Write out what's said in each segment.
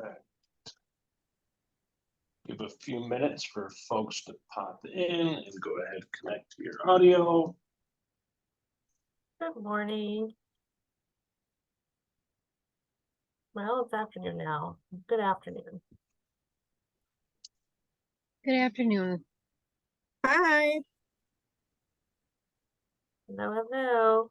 right. Give a few minutes for folks to pop in and go ahead and connect to your audio. Good morning. Well, it's afternoon now. Good afternoon. Good afternoon. Hi. Hello, hello.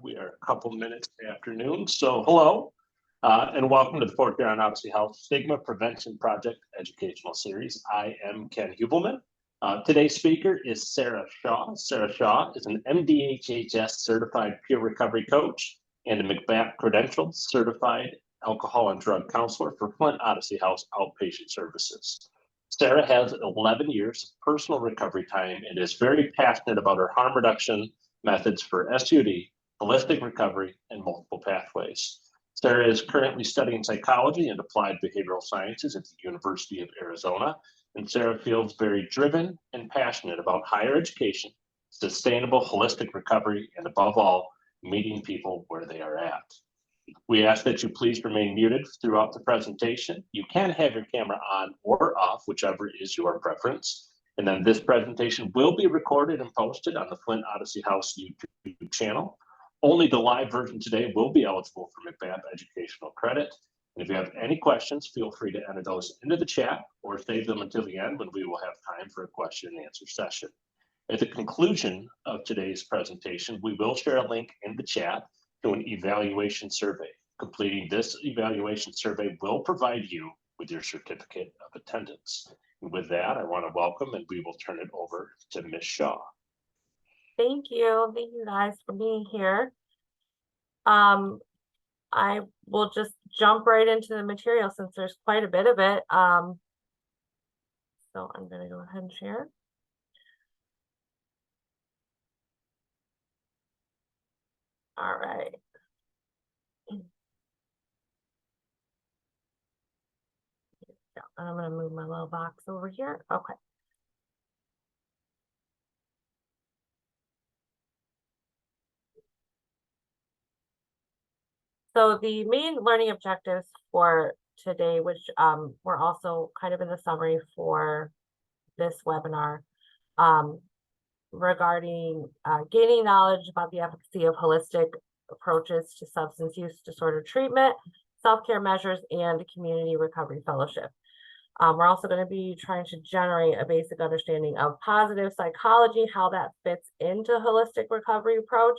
We are a couple minutes afternoon, so hello, and welcome to the fourth year on Odyssey Health Stigma Prevention Project Educational Series. I am Ken Hubelman. Today's speaker is Sarah Shaw. Sarah Shaw is an MDHHS certified peer recovery coach and a McBath credentialed certified alcohol and drug counselor for Flint Odyssey House outpatient services. Sarah has 11 years of personal recovery time and is very passionate about her harm reduction methods for SUD, holistic recovery, and multiple pathways. Sarah is currently studying psychology and applied behavioral sciences at the University of Arizona, and Sarah feels very driven and passionate about higher education, sustainable holistic recovery, and above all, meeting people where they are at. We ask that you please remain muted throughout the presentation. You can have your camera on or off, whichever is your preference. And then this presentation will be recorded and posted on the Flint Odyssey House YouTube channel. Only the live version today will be eligible for McBath educational credit. And if you have any questions, feel free to enter those into the chat or save them until the end when we will have time for a question and answer session. At the conclusion of today's presentation, we will share a link in the chat to an evaluation survey. Completing this evaluation survey will provide you with your certificate of attendance. And with that, I want to welcome and we will turn it over to Ms. Shaw. Thank you guys for being here. I will just jump right into the material since there's quite a bit of it. So I'm going to go ahead and share. All right. I'm going to move my little box over here. Okay. So the main learning objectives for today, which were also kind of in the summary for this webinar, regarding gaining knowledge about the efficacy of holistic approaches to substance use disorder treatment, self-care measures, and community recovery fellowship. We're also going to be trying to generate a basic understanding of positive psychology, how that fits into holistic recovery approach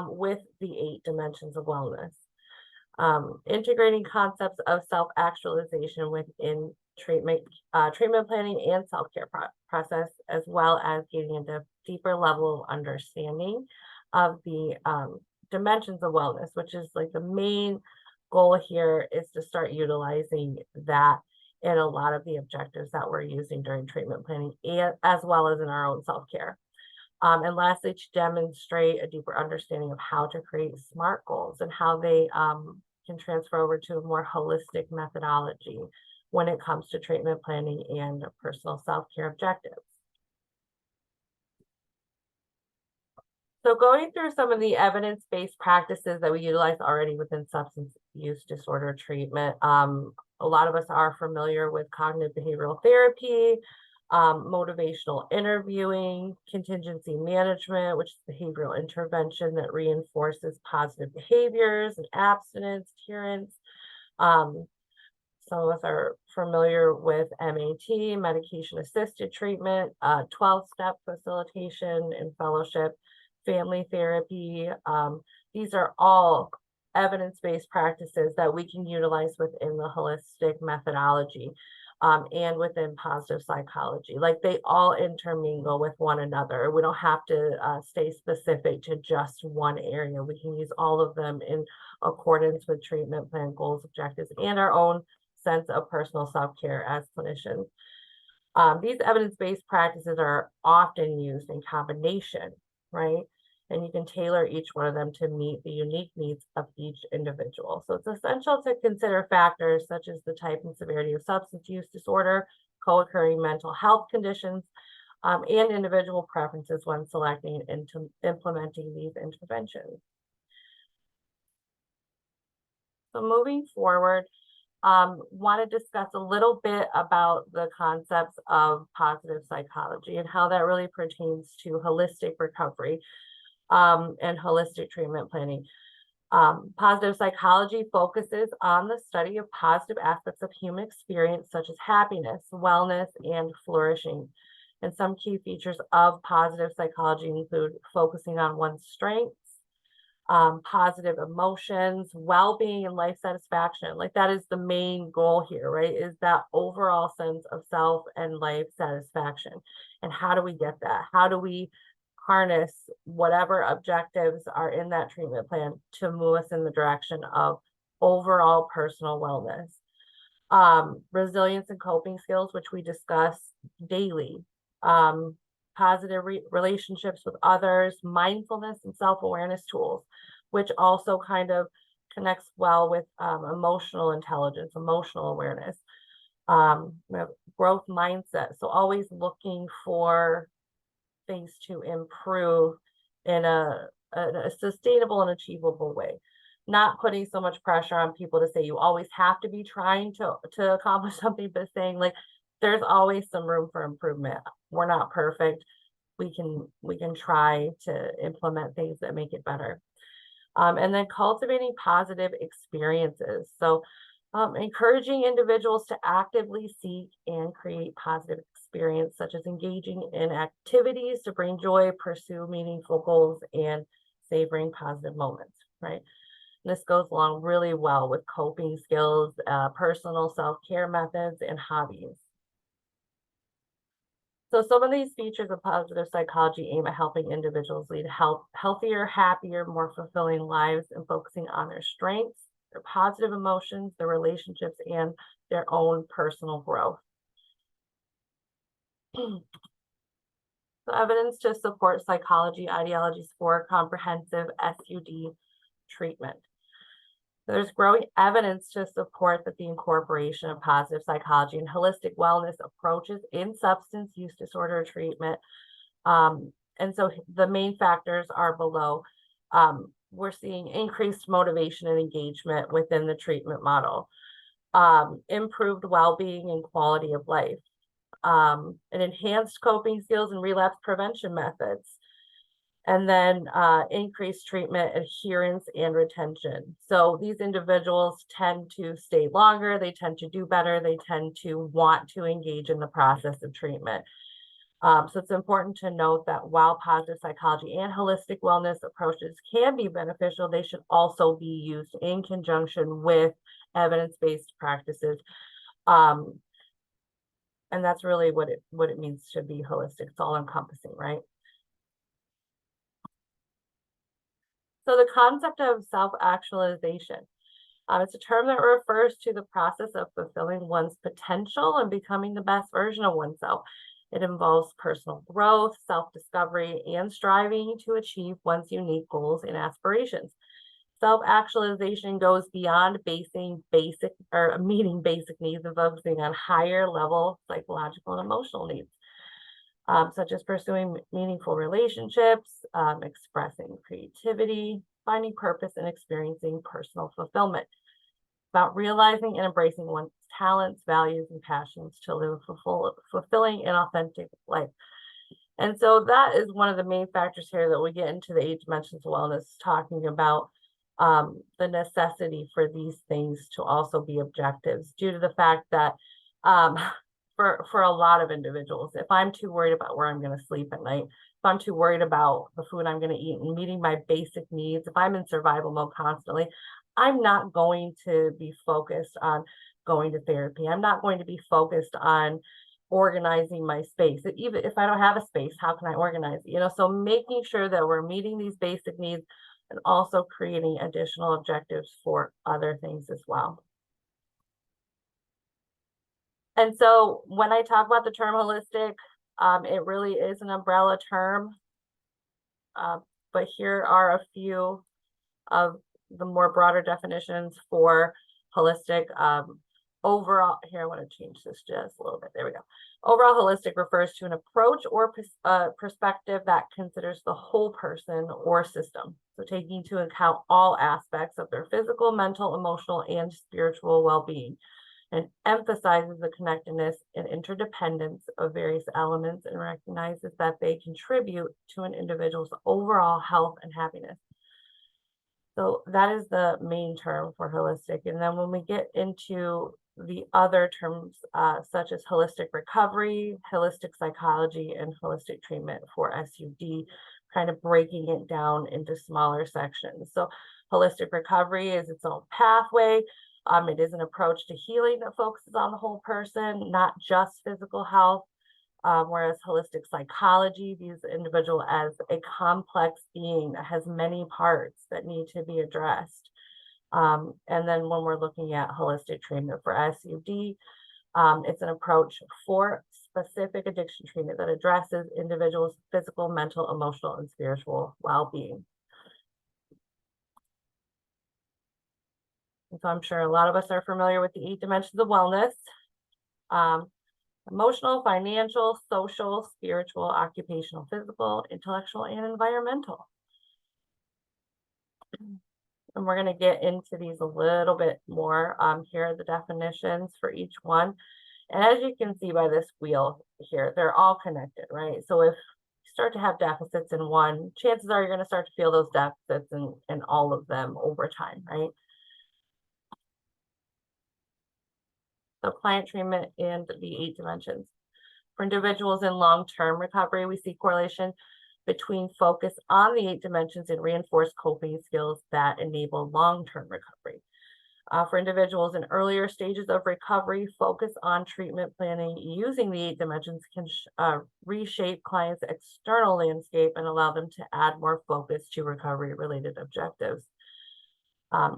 with the 8 dimensions of wellness. Integrating concepts of self-actualization within treatment planning and self-care process, as well as getting into deeper level of understanding of the dimensions of wellness, which is like the main goal here is to start utilizing that in a lot of the objectives that we're using during treatment planning, and as well as in our own self-care. And lastly, to demonstrate a deeper understanding of how to create SMART goals and how they can transfer over to a more holistic methodology when it comes to treatment planning and personal self-care objectives. So going through some of the evidence-based practices that we utilize already within substance use disorder treatment, a lot of us are familiar with cognitive behavioral therapy, motivational interviewing, contingency management, which is behavioral intervention that reinforces positive behaviors and abstinence, adherence. Some of us are familiar with MAT, medication-assisted treatment, 12-step facilitation and fellowship, family therapy. These are all evidence-based practices that we can utilize within the holistic methodology and within positive psychology. Like they all intermingle with one another. We don't have to stay specific to just one area. We can use all of them in accordance with treatment plan goals, objectives, and our own sense of personal self-care as clinicians. These evidence-based practices are often used in combination, right? and you can tailor each one of them to meet the unique needs of each individual. So it's essential to consider factors such as the type and severity of substance use disorder, co-occurring mental health conditions, and individual preferences when selecting and implementing these interventions. So moving forward, want to discuss a little bit about the concepts of positive psychology and how that really pertains to holistic recovery and holistic treatment planning. Positive psychology focuses on the study of positive aspects of human experience, such as happiness, wellness, and flourishing. And some key features of positive psychology include focusing on one's strengths, positive emotions, well-being, and life satisfaction. Like, that is the main goal here, right? Is that overall sense of self and life satisfaction. And how do we get that? How do we harness whatever objectives are in that treatment plan to move us in the direction of overall personal wellness? Resilience and coping skills, which we discuss daily. Positive relationships with others, mindfulness and self-awareness tools, which also kind of connects well with emotional intelligence, emotional awareness, growth mindset. So always looking for things to improve in a sustainable and achievable way. Not putting so much pressure on people to say you always have to be trying to accomplish something, but saying, like, there's always some room for improvement. We're not perfect. We can try to implement things that make it better. And then cultivating positive experiences. So encouraging individuals to actively seek and create positive experience, such as engaging in activities to bring joy, pursue meaningful goals, and savoring positive moments, right? And this goes along really well with coping skills, personal self-care methods, and hobbies. So some of these features of positive psychology aim at helping individuals lead healthier, happier, more fulfilling lives, and focusing on their strengths, their positive emotions, their relationships, and their own personal growth. So evidence to support psychology ideologies for comprehensive SUD treatment. There's growing evidence to support that the incorporation of positive psychology and holistic wellness approaches in substance use disorder treatment. And so the main factors are below. We're seeing increased motivation and engagement within the treatment model, improved well-being and quality of life, and enhanced coping skills and relapse prevention methods. And then increased treatment adherence and retention. So these individuals tend to stay longer, they tend to do better, they tend to want to engage in the process of treatment. So it's important to note that while positive psychology and holistic wellness approaches can be beneficial, they should also be used in conjunction with evidence-based practices. And that's really what it means to be holistic. It's all encompassing, right? So the concept of self-actualization, it's a term that refers to the process of fulfilling one's potential and becoming the best version of oneself. It involves personal growth, self-discovery, and striving to achieve one's unique goals and aspirations. Self-actualization goes beyond meeting basic needs and focusing on higher level psychological and emotional needs. Such as pursuing meaningful relationships, expressing creativity, finding purpose, and experiencing personal fulfillment. About realizing and embracing one's talents, values, and passions to live a fulfilling and authentic life. And so that is one of the main factors here that we get into the 8 dimensions of wellness, talking about the necessity for these things to also be objectives, due to the fact that for a lot of individuals, if I'm too worried about where I'm going to sleep at night, if I'm too worried about the food I'm going to eat and meeting my basic needs, if I'm in survival mode constantly, I'm not going to be focused on going to therapy. I'm not going to be focused on organizing my space. Even if I don't have a space, how can I organize it? So making sure that we're meeting these basic needs and also creating additional objectives for other things as well. And so when I talk about the term holistic, it really is an umbrella term. but here are a few of the more broader definitions for holistic. Overall, here I want to change this just a little bit. There we go. Overall holistic refers to an approach or perspective that considers the whole person or system. So taking into account all aspects of their physical, mental, emotional, and spiritual well-being, and emphasizes the connectedness and interdependence of various elements and recognizes that they contribute to an individual's overall health and happiness. So that is the main term for holistic. And then when we get into the other terms, such as holistic recovery, holistic psychology, and holistic treatment for SUD, kind of breaking it down into smaller sections. So holistic recovery is its own pathway. It is an approach to healing that focuses on the whole person, not just physical health. Whereas holistic psychology views the individual as a complex being that has many parts that need to be addressed. And then when we're looking at holistic treatment for SUD, it's an approach for specific addiction treatment that addresses individuals' physical, mental, emotional, and spiritual well-being. And so I'm sure a lot of us are familiar with the 8 dimensions of wellness. Emotional, financial, social, spiritual, occupational, physical, intellectual, and environmental. And we're going to get into these a little bit more. Here are the definitions for each one. And as you can see by this wheel here, they're all connected, right? So if you start to have deficits in one, chances are you're going to start to feel those deficits in all of them over time, right? So client treatment and the 8 dimensions. For individuals in long-term recovery, we see correlation between focus on the 8 dimensions and reinforced coping skills that enable long-term recovery. For individuals in earlier stages of recovery, focus on treatment planning using the 8 dimensions can reshape clients' external landscape and allow them to add more focus to recovery-related objectives.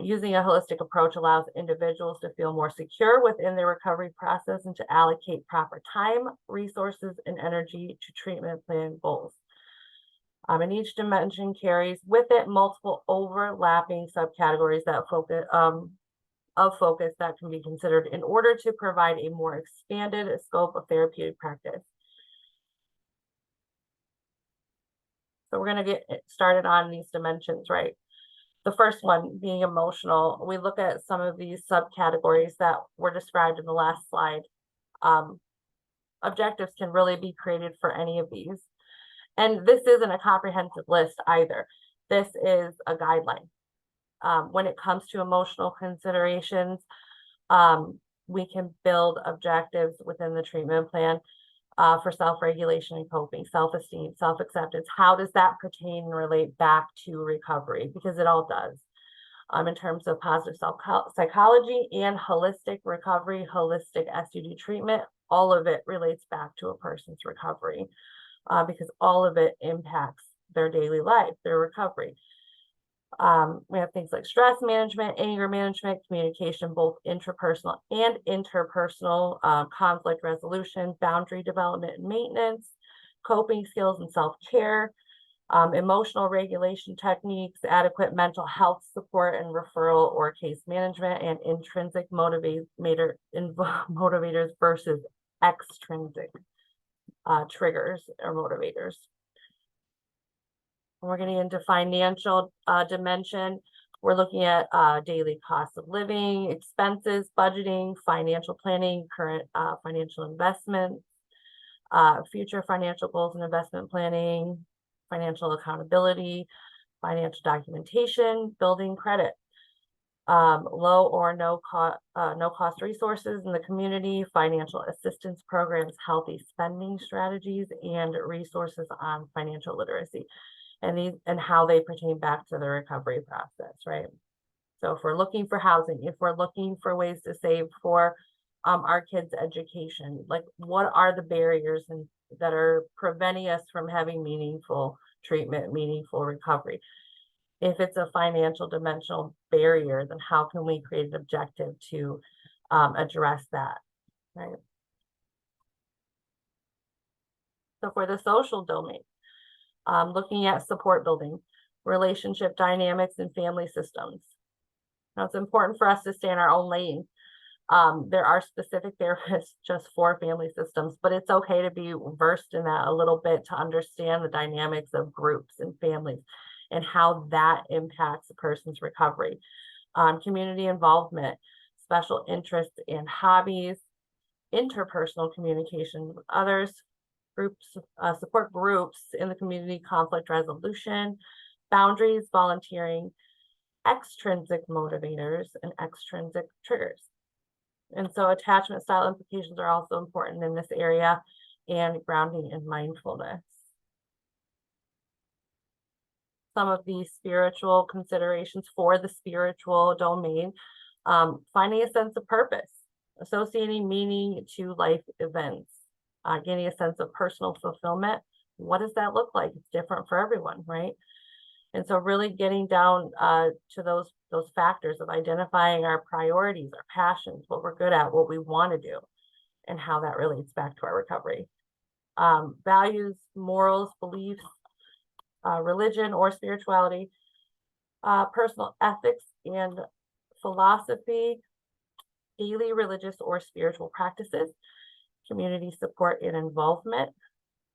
Using a holistic approach allows individuals to feel more secure within their recovery process and to allocate proper time, resources, and energy to treatment plan goals. And each dimension carries with it multiple overlapping subcategories that focus that can be considered in order to provide a more expanded scope of therapeutic practice. So we're going to get started on these dimensions, right? The first one being emotional. We look at some of these subcategories that were described in the last slide. Objectives can really be created for any of these. And this isn't a comprehensive list either. This is a guideline. When it comes to emotional considerations, we can build objectives within the treatment plan for self-regulation and coping, self-esteem, self-acceptance. How does that pertain and relate back to recovery? Because it all does. In terms of positive psychology and holistic recovery, holistic SUD treatment, all of it relates back to a person's recovery because all of it impacts their daily life, their recovery. We have things like stress management, anger management, communication, both intrapersonal and interpersonal, conflict resolution, boundary development and maintenance, coping skills and self-care, emotional regulation techniques, adequate mental health support and referral or case management, and intrinsic motivators versus extrinsic triggers or motivators. We're getting into financial dimension. We're looking at daily cost of living, expenses, budgeting, financial planning, current financial investments, future financial goals and investment planning, financial accountability, financial documentation, building credit, low or no cost resources in the community, financial assistance programs, healthy spending strategies, and resources on financial literacy. And how they pertain back to the recovery process, right? So if we're looking for housing, if we're looking for ways to save for our kids' education, like what are the barriers that are preventing us from having meaningful treatment, meaningful recovery? If it's a financial dimensional barrier, then how can we create an objective to address that, right? So for the social domain, looking at support building, relationship dynamics, and family systems. Now, it's important for us to stay in our own lane. There are specific therapists just for family systems, but it's okay to be versed in that a little bit to understand the dynamics of groups and families and how that impacts a person's recovery. Community involvement, special interests and hobbies, interpersonal communication with others, groups, support groups in the community, conflict resolution, boundaries, volunteering, extrinsic motivators, and extrinsic triggers. And so attachment style implications are also important in this area, and grounding and mindfulness. Some of these spiritual considerations for the spiritual domain, finding a sense of purpose, associating meaning to life events, getting a sense of personal fulfillment. What does that look like? It's different for everyone, right? And so really getting down to those factors of identifying our priorities, our passions, what we're good at, what we want to do, and how that relates back to our recovery. Values, morals, beliefs, religion or spirituality, personal ethics and philosophy, daily religious or spiritual practices, community support and involvement,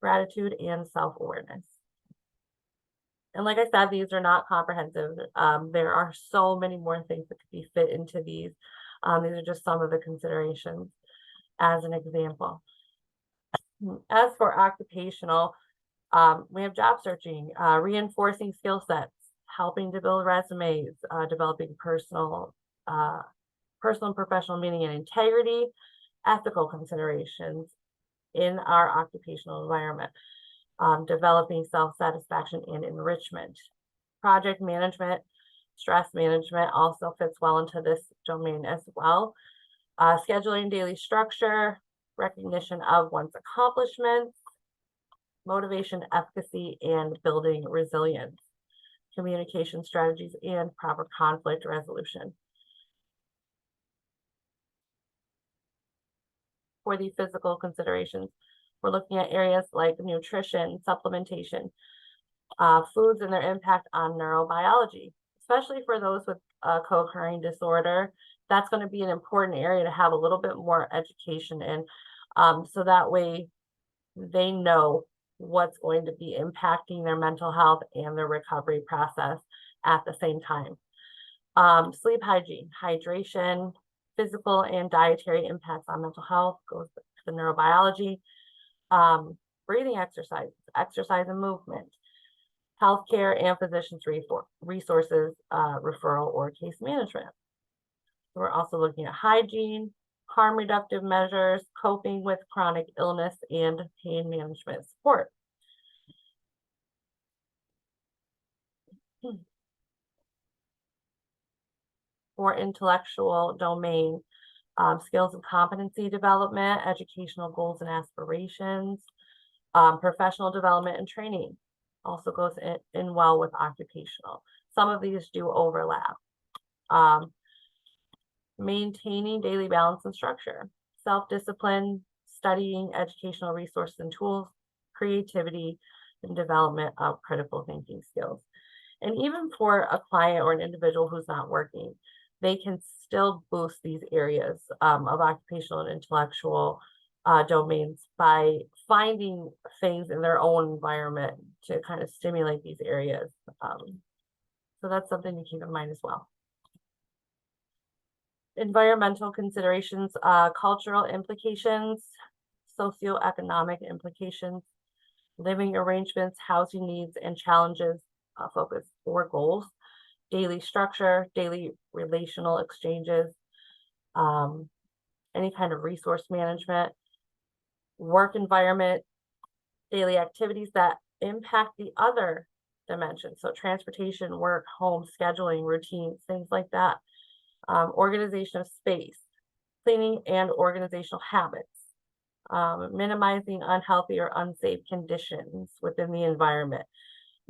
gratitude, and self-awareness. And like I said, these are not comprehensive. There are so many more things that could be fit into these. These are just some of the considerations as an example. As for occupational, we have job searching, reinforcing skill sets, helping to build resumes, developing personal and professional meaning and integrity, ethical considerations in our occupational environment, developing self-satisfaction and enrichment. Project management, stress management also fits well into this domain as well. Scheduling daily structure, recognition of one's accomplishments, motivation, efficacy, and building resilience, communication strategies, and proper conflict resolution. For the physical considerations, we're looking at areas like nutrition, supplementation, foods and their impact on neurobiology, especially for those with a co-occurring disorder. That's going to be an important area to have a little bit more education in, so that way they know what's going to be impacting their mental health and their recovery process at the same time. Sleep hygiene, hydration, physical and dietary impacts on mental health, goes to the neurobiology, breathing exercises, exercise and movement, healthcare and physicians resources, referral or case management. We're also looking at hygiene, harm reductive measures, coping with chronic illness, and pain management support. For intellectual domain, skills and competency development, educational goals and aspirations, professional development and training also goes in well with occupational. Some of these do overlap. Maintaining daily balance and structure, self-discipline, studying educational resources and tools, creativity, and development of critical thinking skills. And even for a client or an individual who's not working, they can still boost these areas of occupational and intellectual domains by finding things in their own environment to kind of stimulate these areas. So that's something to keep in mind as well. Environmental considerations, cultural implications, socioeconomic implications, living arrangements, housing needs and challenges, focus or goals, daily structure, daily relational exchanges, any kind of resource management, work environment, daily activities that impact the other dimensions. So transportation, work, home, scheduling, routines, things like that. Organization of space, cleaning and organizational habits, minimizing unhealthy or unsafe conditions within the environment,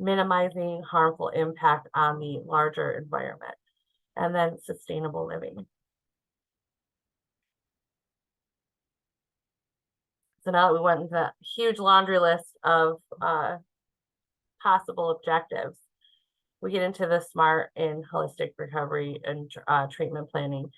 minimizing harmful impact on the larger environment, and then sustainable living. So now that we went into that huge laundry list of possible objectives, we get into the SMART in holistic recovery and treatment planning.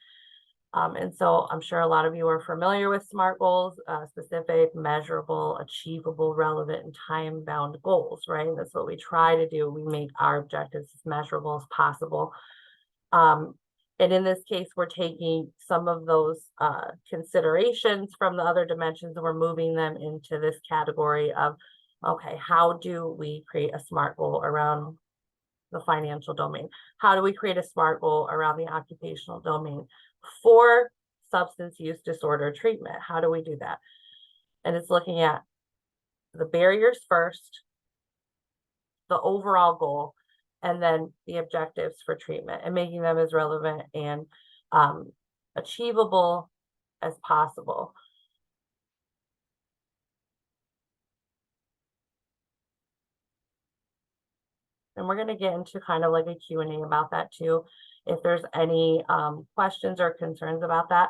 And so I'm sure a lot of you are familiar with SMART goals, specific, measurable, achievable, relevant, and time-bound goals, right? That's what we try to do. We make our objectives as measurable as possible. And in this case, we're taking some of those considerations from the other dimensions and we're moving them into this category of, okay, how do we create a SMART goal around the financial domain? How do we create a SMART goal around the occupational domain for substance use disorder treatment? How do we do that? And it's looking at the barriers first, the overall goal, and then the objectives for treatment and making them as relevant and achievable as possible. And we're going to get into kind of like a Q&A about that too, if there's any questions or concerns about that.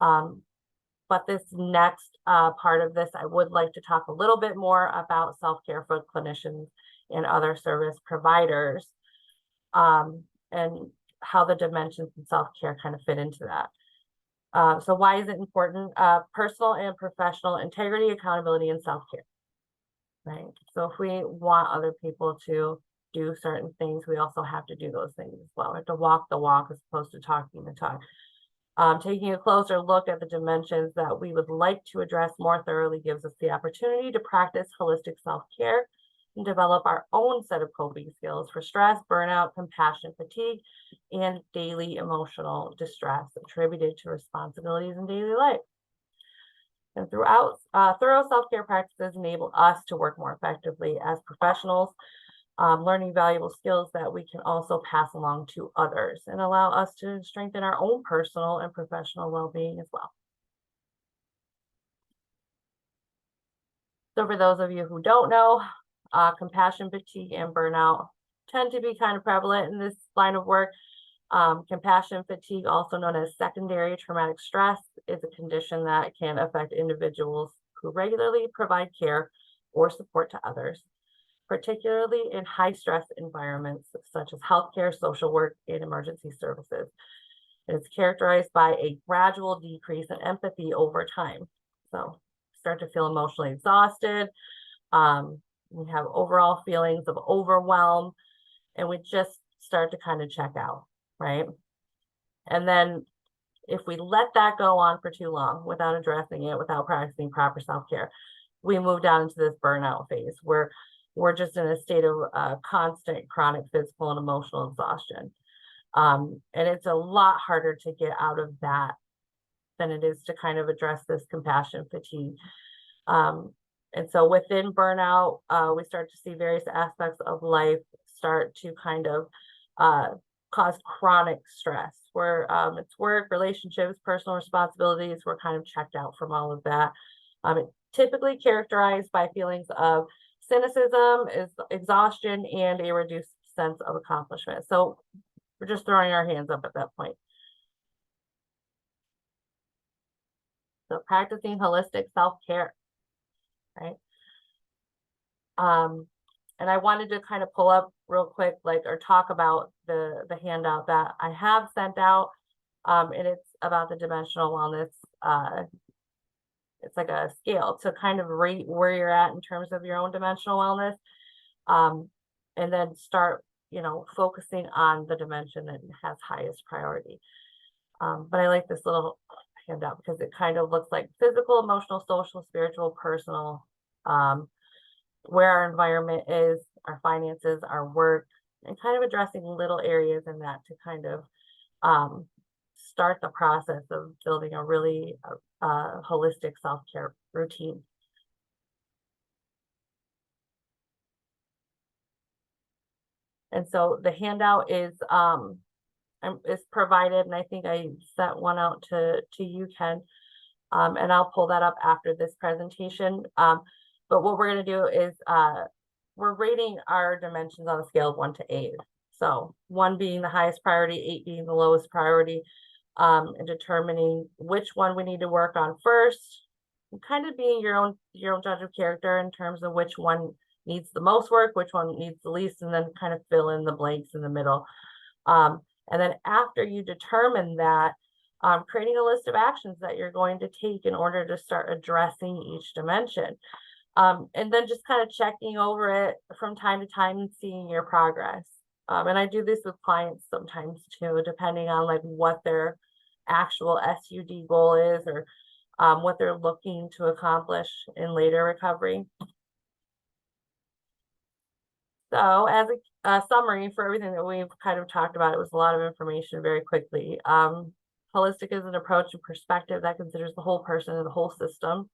But this next part of this, I would like to talk a little bit more about self-care for clinicians and other service providers, and how the dimensions in self-care kind of fit into that. So why is it important? Personal and professional integrity, accountability, and self-care, right? So if we want other people to do certain things, we also have to do those things as well. We have to walk the walk as opposed to talking the talk. Taking a closer look at the dimensions that we would like to address more thoroughly gives us the opportunity to practice holistic self-care and develop our own set of coping skills for stress, burnout, compassion, fatigue, and daily emotional distress attributed to responsibilities in daily life. And throughout, thorough self-care practices enable us to work more effectively as professionals, learning valuable skills that we can also pass along to others and allow us to strengthen our own personal and professional well-being as well. So for those of you who don't know, compassion, fatigue, and burnout tend to be kind of prevalent in this line of work. Compassion fatigue, also known as secondary traumatic stress, is a condition that can affect individuals who regularly provide care or support to others, particularly in high-stress environments such as healthcare, social work, and emergency services. It's characterized by a gradual decrease in empathy over time. So start to feel emotionally exhausted. We have overall feelings of overwhelm, and we just start to kind of check out, right? And then if we let that go on for too long without addressing it, without practicing proper self-care, we move down into this burnout phase where we're just in a state of constant chronic physical and emotional exhaustion. And it's a lot harder to get out of that than it is to kind of address this compassion fatigue. And so within burnout, we start to see various aspects of life start to kind of cause chronic stress, where it's work, relationships, personal responsibilities. We're kind of checked out from all of that. It's typically characterized by feelings of cynicism, exhaustion, and a reduced sense of accomplishment. So we're just throwing our hands up at that point. So practicing holistic self-care, right? And I wanted to kind of pull up real quick, or talk about the handout that I have sent out, and it's about the dimensional wellness. It's like a scale to kind of rate where you're at in terms of your own dimensional wellness, and then start, focusing on the dimension that has highest priority. But I like this little handout because it kind of looks like physical, emotional, social, spiritual, personal, where our environment is, our finances, our work, and kind of addressing little areas in that to kind of start the process of building a really holistic self-care routine. And so the handout is provided, and I think I sent one out to you, Ken, and I'll pull that up after this presentation. But what we're going to do is we're rating our dimensions on a scale of 1 to 8. So 1 being the highest priority, 8 being the lowest priority, and determining which one we need to work on first, and kind of being your own judge of character in terms of which one needs the most work, which one needs the least, and then kind of fill in the blanks in the middle. And then after you determine that, creating a list of actions that you're going to take in order to start addressing each dimension. And then just kind of checking over it from time to time and seeing your progress. And I do this with clients sometimes too, depending on like what their actual SUD goal is, or what they're looking to accomplish in later recovery. So as a summary for everything that we've kind of talked about, it was a lot of information very quickly. Holistic is an approach and perspective that considers the whole person and the whole system.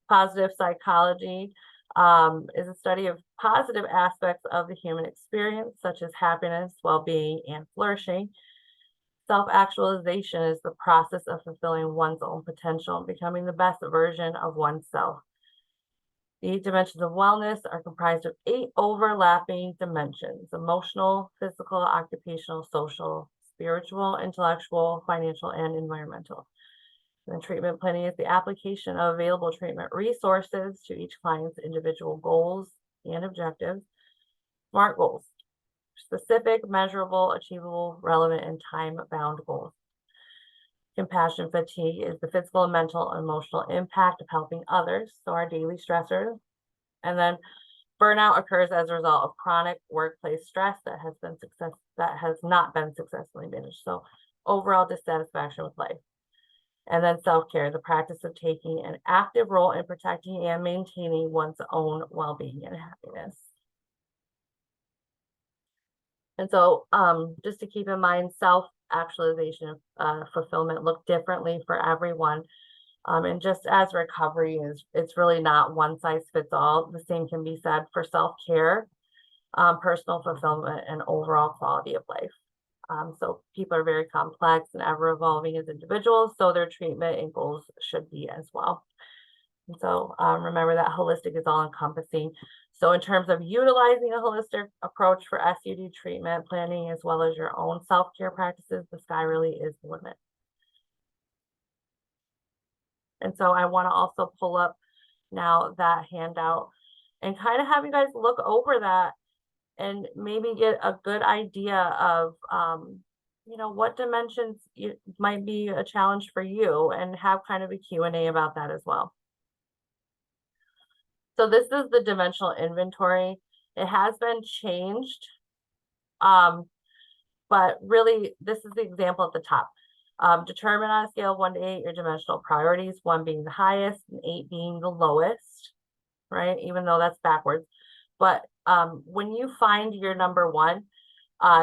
Positive psychology is a study of positive aspects of the human experience, such as happiness, well-being, and flourishing. Self-actualization is the process of fulfilling one's own potential and becoming the best version of oneself. The 8 dimensions of wellness are comprised of 8 overlapping dimensions: emotional, physical, occupational, social, spiritual, intellectual, financial, and environmental. And treatment planning is the application of available treatment resources to each client's individual goals and objectives. SMART goals: specific, measurable, achievable, relevant, and time-bound goals. Compassion fatigue is the physical, mental, and emotional impact of helping others, so our daily stressors. And then burnout occurs as a result of chronic workplace stress that has not been successfully managed. So overall dissatisfaction with life. And then self-care, the practice of taking an active role in protecting and maintaining one's own well-being and happiness. And so just to keep in mind, self-actualization, fulfillment look differently for everyone. And just as recovery it's really not one size fits all. The same can be said for self-care, personal fulfillment, and overall quality of life. So people are very complex and ever evolving as individuals, so their treatment and goals should be as well. And so remember that holistic is all encompassing. So in terms of utilizing a holistic approach for SUD treatment planning, as well as your own self-care practices, the sky really is the limit. And so I want to also pull up now that handout and kind of have you guys look over that and maybe get a good idea of, you know, what dimensions might be a challenge for you, and have kind of a Q&A about that as well. So this is the dimensional inventory. It has been changed, but really this is the example at the top. Determine on a scale of 1 to 8 your dimensional priorities, 1 being the highest and 8 being the lowest, right? Even though that's backwards. But when you find your number 1,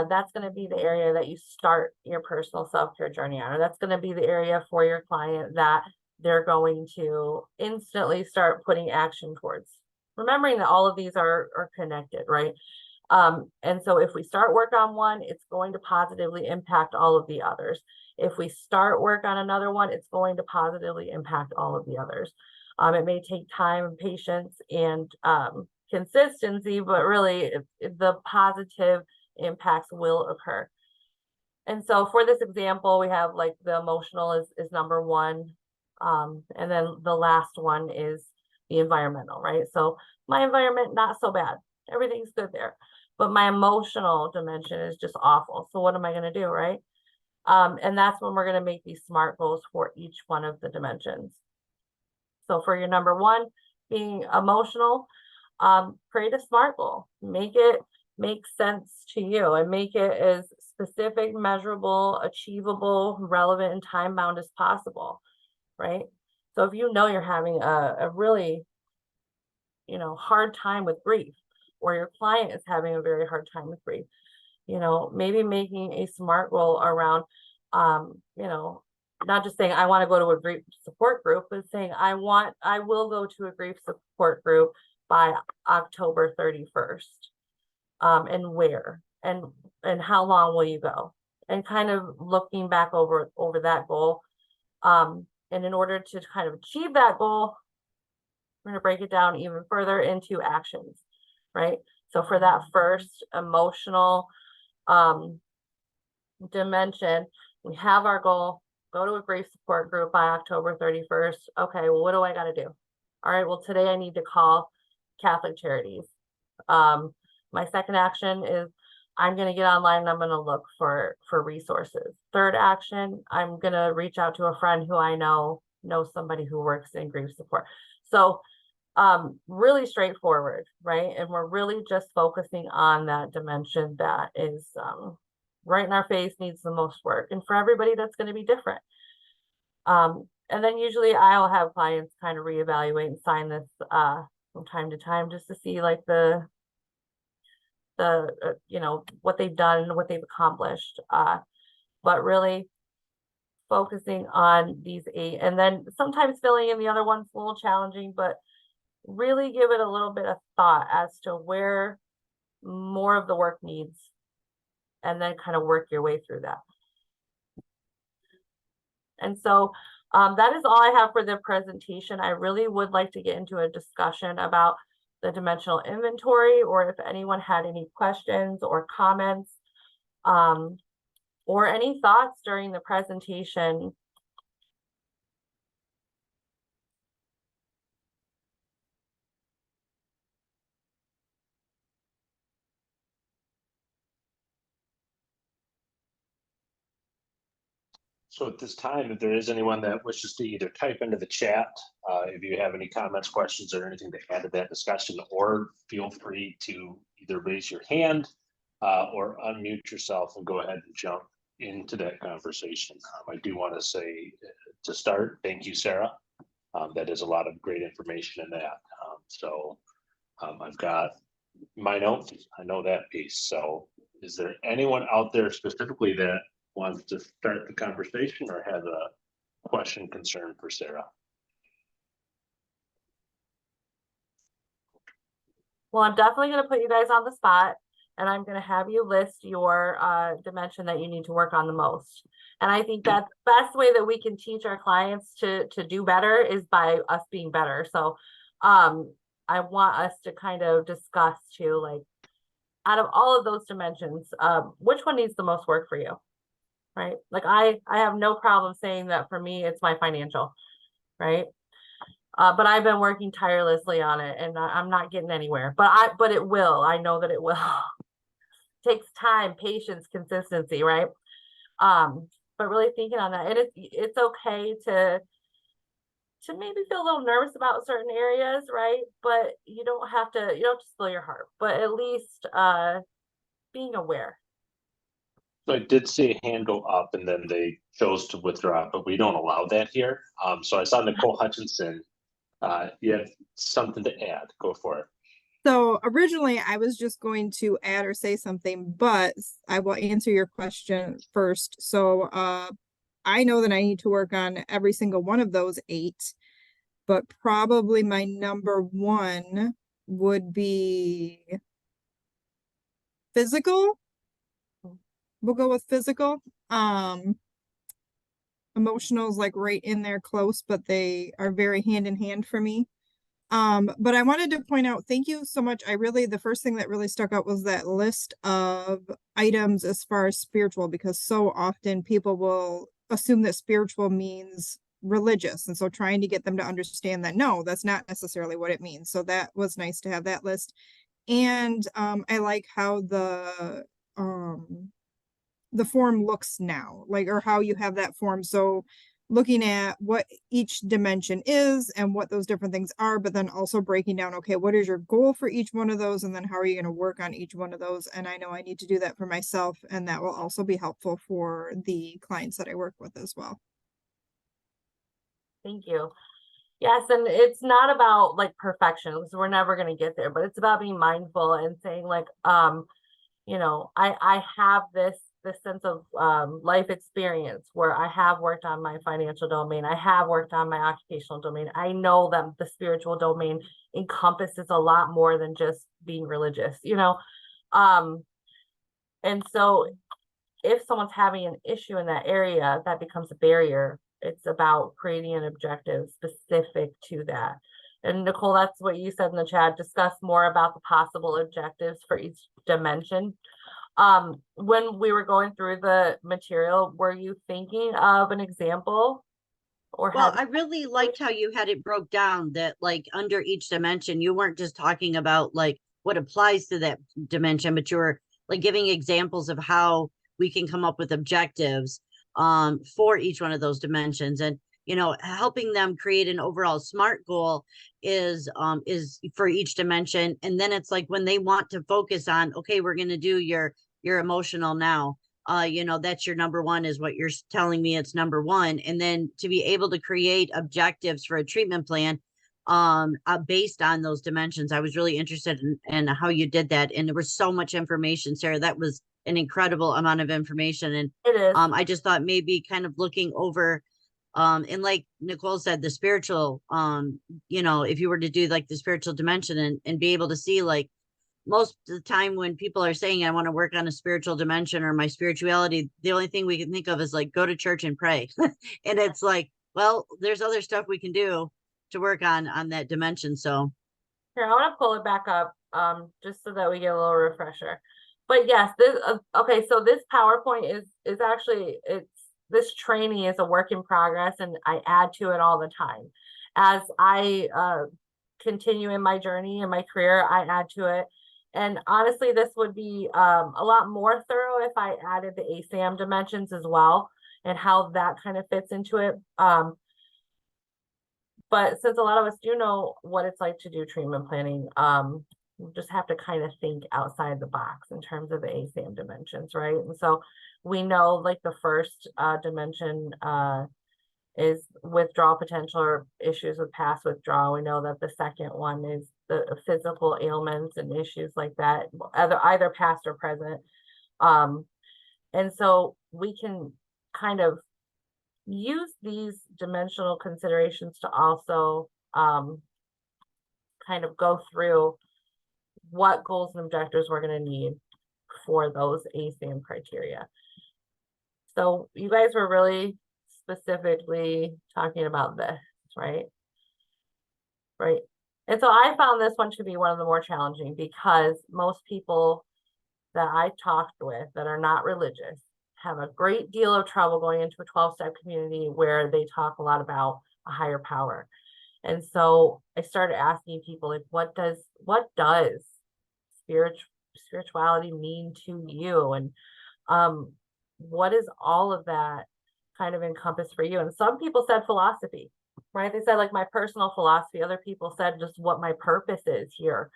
that's going to be the area that you start your personal self-care journey on, or that's going to be the area for your client that they're going to instantly start putting action towards. Remembering that all of these are connected, right? And so if we start work on one, it's going to positively impact all of the others. If we start work on another one, it's going to positively impact all of the others. It may take time and patience and consistency, but really the positive impacts will occur. And so for this example, we have like the emotional is number 1. And then the last one is the environmental, right? So my environment, not so bad. Everything's good there. But my emotional dimension is just awful. So what am I going to do, right? And that's when we're going to make these SMART goals for each one of the dimensions. So for your number 1 being emotional, create a SMART goal. Make it make sense to you and make it as specific, measurable, achievable, relevant, and time-bound as possible, right? So if you know you're having a really, you know, hard time with grief, or your client is having a very hard time with grief, you know, maybe making a SMART goal around, you know, not just saying I want to go to a grief support group, but saying I will go to a grief support group by October 31st. And where and how long will you go, and kind of looking back over that goal. And in order to kind of achieve that goal, we're going to break it down even further into actions, right? So for that first emotional dimension, we have our goal: go to a grief support group by October 31st. Okay, well, what do I got to do? All right, well, today I need to call Catholic Charities. My second action is I'm going to get online and I'm going to look for resources. Third action, I'm going to reach out to a friend who I know somebody who works in grief support. So really straightforward, right? And we're really just focusing on that dimension that is right in our face, needs the most work. And for everybody, that's going to be different. And then usually I'll have clients kind of reevaluate and sign this from time to time just to see like the you know, what they've done, what they've accomplished. But really focusing on these 8, and then sometimes filling in the other one's a little challenging, but really give it a little bit of thought as to where more of the work needs, and then kind of work your way through that. And so that is all I have for the presentation. I really would like to get into a discussion about the dimensional inventory, or if anyone had any questions or comments, or any thoughts during the presentation. So at this time, if there is anyone that wishes to either type into the chat, if you have any comments, questions, or anything to add to that discussion, or feel free to either raise your hand or unmute yourself and go ahead and jump into that conversation. I do want to say to start, thank you, Sarah. That is a lot of great information in that. I've got my notes. I know that piece. So is there anyone out there specifically that wants to start the conversation or has a question, concern for Sarah? Well, I'm definitely going to put you guys on the spot, and I'm going to have you list your dimension that you need to work on the most. And I think that the best way that we can teach our clients to do better is by us being better. So I want us to kind of discuss too, like, out of all of those dimensions, which one needs the most work for you? Right? Like I have no problem saying that for me, it's my financial, right? But I've been working tirelessly on it, and I'm not getting anywhere. But it will. I know that it will. Takes time, patience, consistency, right? But really thinking on that, and it's okay to maybe feel a little nervous about certain areas, right? But you don't have to spill your heart, but at least being aware. So I did see a hand go up and then they chose to withdraw, but we don't allow that here. So I saw Nicole Hutchinson. You have something to add. Go for it. So originally I was just going to add or say something, but I will answer your question first. So I know that I need to work on every single one of those 8, but probably my number 1 would be physical. We'll go with physical. Emotional is like right in there close, but they are very hand in hand for me. But I wanted to point out, thank you so much. The first thing that really stuck out was that list of items as far as spiritual, because so often people will assume that spiritual means religious. And so trying to get them to understand that, no, that's not necessarily what it means. So that was nice to have that list. And I like how the form looks now, like, or how you have that form. So looking at what each dimension is and what those different things are, but then also breaking down, okay, what is your goal for each one of those? And then how are you going to work on each one of those? And I know I need to do that for myself, and that will also be helpful for the clients that I work with as well. Thank you. Yes, and it's not about like perfection, because we're never going to get there, but it's about being mindful and saying like, you know, I have this sense of life experience where I have worked on my financial domain. I have worked on my occupational domain. I know that the spiritual domain encompasses a lot more than just being religious, you know? And so if someone's having an issue in that area, that becomes a barrier. It's about creating an objective specific to that. And Nicole, that's what you said in the chat. Discuss more about the possible objectives for each dimension. When we were going through the material, were you thinking of an example? Or well, I really liked how you had it broke down, that like under each dimension, you weren't just talking about like what applies to that dimension, but you're like giving examples of how we can come up with objectives for each one of those dimensions. And helping them create an overall SMART goal is for each dimension. And then it's like when they want to focus on, okay, we're going to do your emotional now, that's your number one, is what you're telling me it's number one. And then to be able to create objectives for a treatment plan based on those dimensions. I was really interested in how you did that. And there was so much information, Sarah. That was an incredible amount of information. And It is. I just thought maybe kind of looking over and like Nicole said, the spiritual, if you were to do like the spiritual dimension and be able to see, like, most of the time when people are saying, I want to work on a spiritual dimension or my spirituality, the only thing we can think of is like, go to church and pray. And it's like, well, there's other stuff we can do to work on that dimension. So here, I want to pull it back up, just so that we get a little refresher. But yes, this, okay, so this PowerPoint is actually, this training is a work in progress, and I add to it all the time. As I continue in my journey in my career, I add to it. And honestly, this would be a lot more thorough if I added the ASAM dimensions as well, and how that kind of fits into it. But since a lot of us do know what it's like to do treatment planning, we just have to kind of think outside the box in terms of the ASAM dimensions, right? And so we know, like, the first dimension is withdrawal potential or issues with past withdrawal. We know that the second one is the physical ailments and issues like that, either past or present. And so we can kind of use these dimensional considerations to also kind of go through what goals and objectives we're going to need for those ASAM criteria. So you guys were really specifically talking about this, right? Right. And so I found this one to be one of the more challenging, because most people that I talked with that are not religious have a great deal of trouble going into a 12-step community where they talk a lot about a higher power. And so I started asking people, like, what does spirituality mean to you? And what is all of that kind of encompass for you? And some people said philosophy, right? They said, like, my personal philosophy. Other people said just what my purpose is here,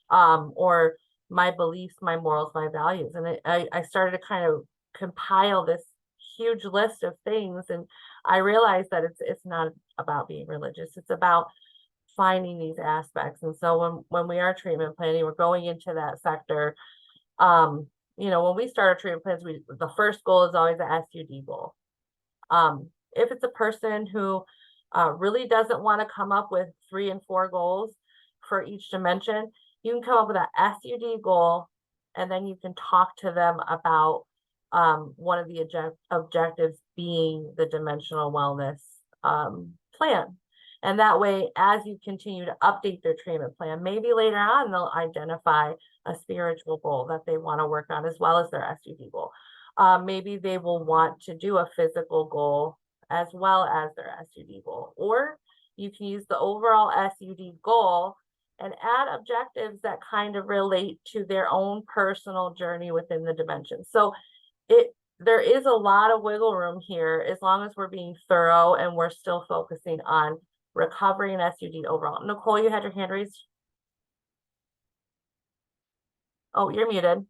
or my beliefs, my morals, my values. And I started to kind of compile this huge list of things, and I realized that it's not about being religious. It's about finding these aspects. And so when we are treatment planning, we're going into that sector. When we start our treatment plans, the first goal is always the SUD goal. If it's a person who really doesn't want to come up with 3 and 4 goals for each dimension, you can come up with an SUD goal, and then you can talk to them about one of the objectives being the dimensional wellness plan. And that way, as you continue to update their treatment plan, maybe later on they'll identify a spiritual goal that they want to work on, as well as their SUD goal. Maybe they will want to do a physical goal as well as their SUD goal. Or you can use the overall SUD goal and add objectives that kind of relate to their own personal journey within the dimension. So there is a lot of wiggle room here, as long as we're being thorough and we're still focusing on recovery and SUD overall. Nicole, you had your hand raised. Oh, you're muted.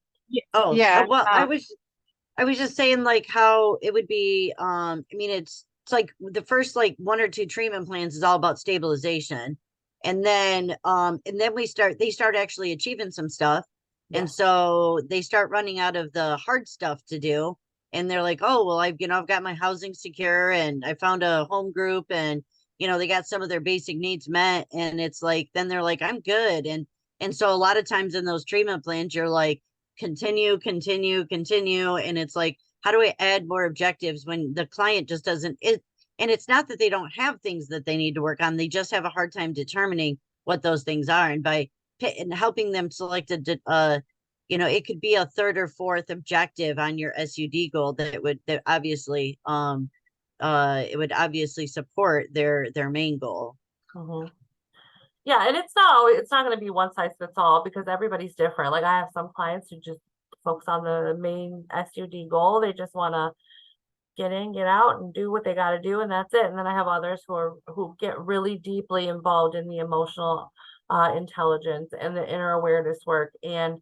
Oh, Yeah. well, I was just saying, like, how it would be, I mean, it's like the first, like, 1 or 2 treatment plans is all about stabilization. And then they start actually achieving some stuff. Yeah. And so they start running out of the hard stuff to do. And they're like, oh, well, I've got my housing secure, and I found a home group, and, they got some of their basic needs met. And it's like, then they're like, I'm good. And so a lot of times in those treatment plans, you're like, continue. And it's like, how do I add more objectives when the client just doesn't, and it's not that they don't have things that they need to work on. They just have a hard time determining what those things are. And by helping them select it could be a 3rd or 4th objective on your SUD goal that obviously, it would obviously support their main goal. Mm-hmm. Yeah, and it's not going to be one size fits all because everybody's different. Like I have some clients who just focus on the main SUD goal. They just want to get in, get out, and do what they got to do, and that's it. And then I have others who get really deeply involved in the emotional intelligence and the inner awareness work, and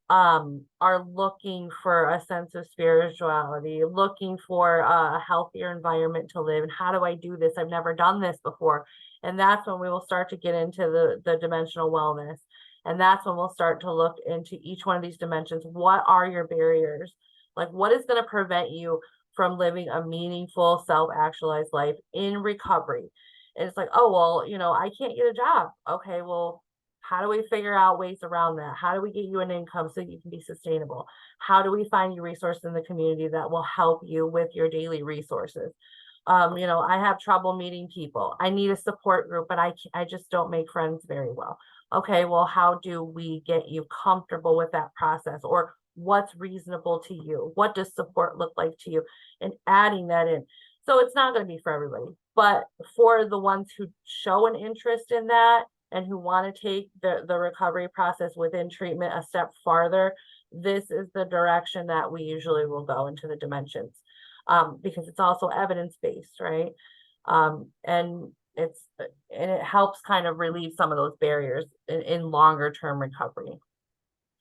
are looking for a sense of spirituality, looking for a healthier environment to live. And how do I do this? I've never done this before. And that's when we will start to get into the dimensional wellness. And that's when we'll start to look into each one of these dimensions. What are your barriers? Like, what is going to prevent you from living a meaningful, self-actualized life in recovery? And it's like, oh, well, I can't get a job. Okay, well, how do we figure out ways around that? How do we get you an income so you can be sustainable? How do we find you resources in the community that will help you with your daily resources? I have trouble meeting people. I need a support group, but I just don't make friends very well. Okay, well, how do we get you comfortable with that process? Or what's reasonable to you? What does support look like to you? And adding that in. So it's not going to be for everybody, but for the ones who show an interest in that and who want to take the recovery process within treatment a step farther, this is the direction that we usually will go into the dimensions, because it's also evidence-based, right? And it helps kind of relieve some of those barriers in longer term recovery.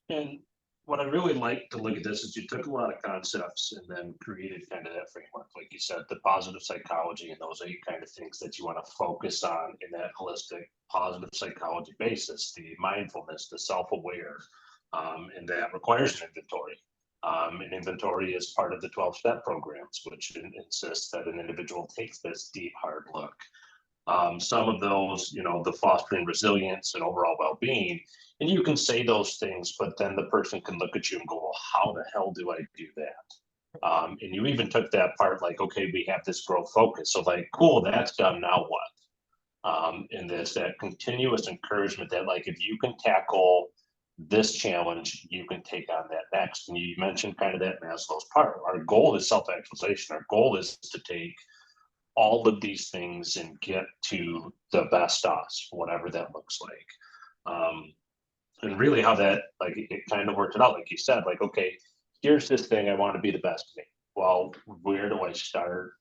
And what I really like to look at this is you took a lot of concepts and then created kind of that framework, like you said, the positive psychology and those 8 kind of things that you want to focus on in that holistic positive psychology basis, the mindfulness, the self-aware, and that requires an inventory. An inventory is part of the 12-step programs, which insists that an individual takes this deep, hard look. Some of those, the fostering resilience and overall well-being, and you can say those things, but then the person can look at you and go, well, how the hell do I do that? And you even took that part like, okay, we have this growth focus. So like, cool, that's done, now what? And there's that continuous encouragement that like, if you can tackle this challenge, you can take on that next. And you mentioned kind of that Maslow's part. Our goal is self-actualization. Our goal is to take all of these things and get to the best us, whatever that looks like. And really how that, like, it kind of worked it out, like you said, like, okay, here's this thing, I want to be the best of me. Well, where do I start,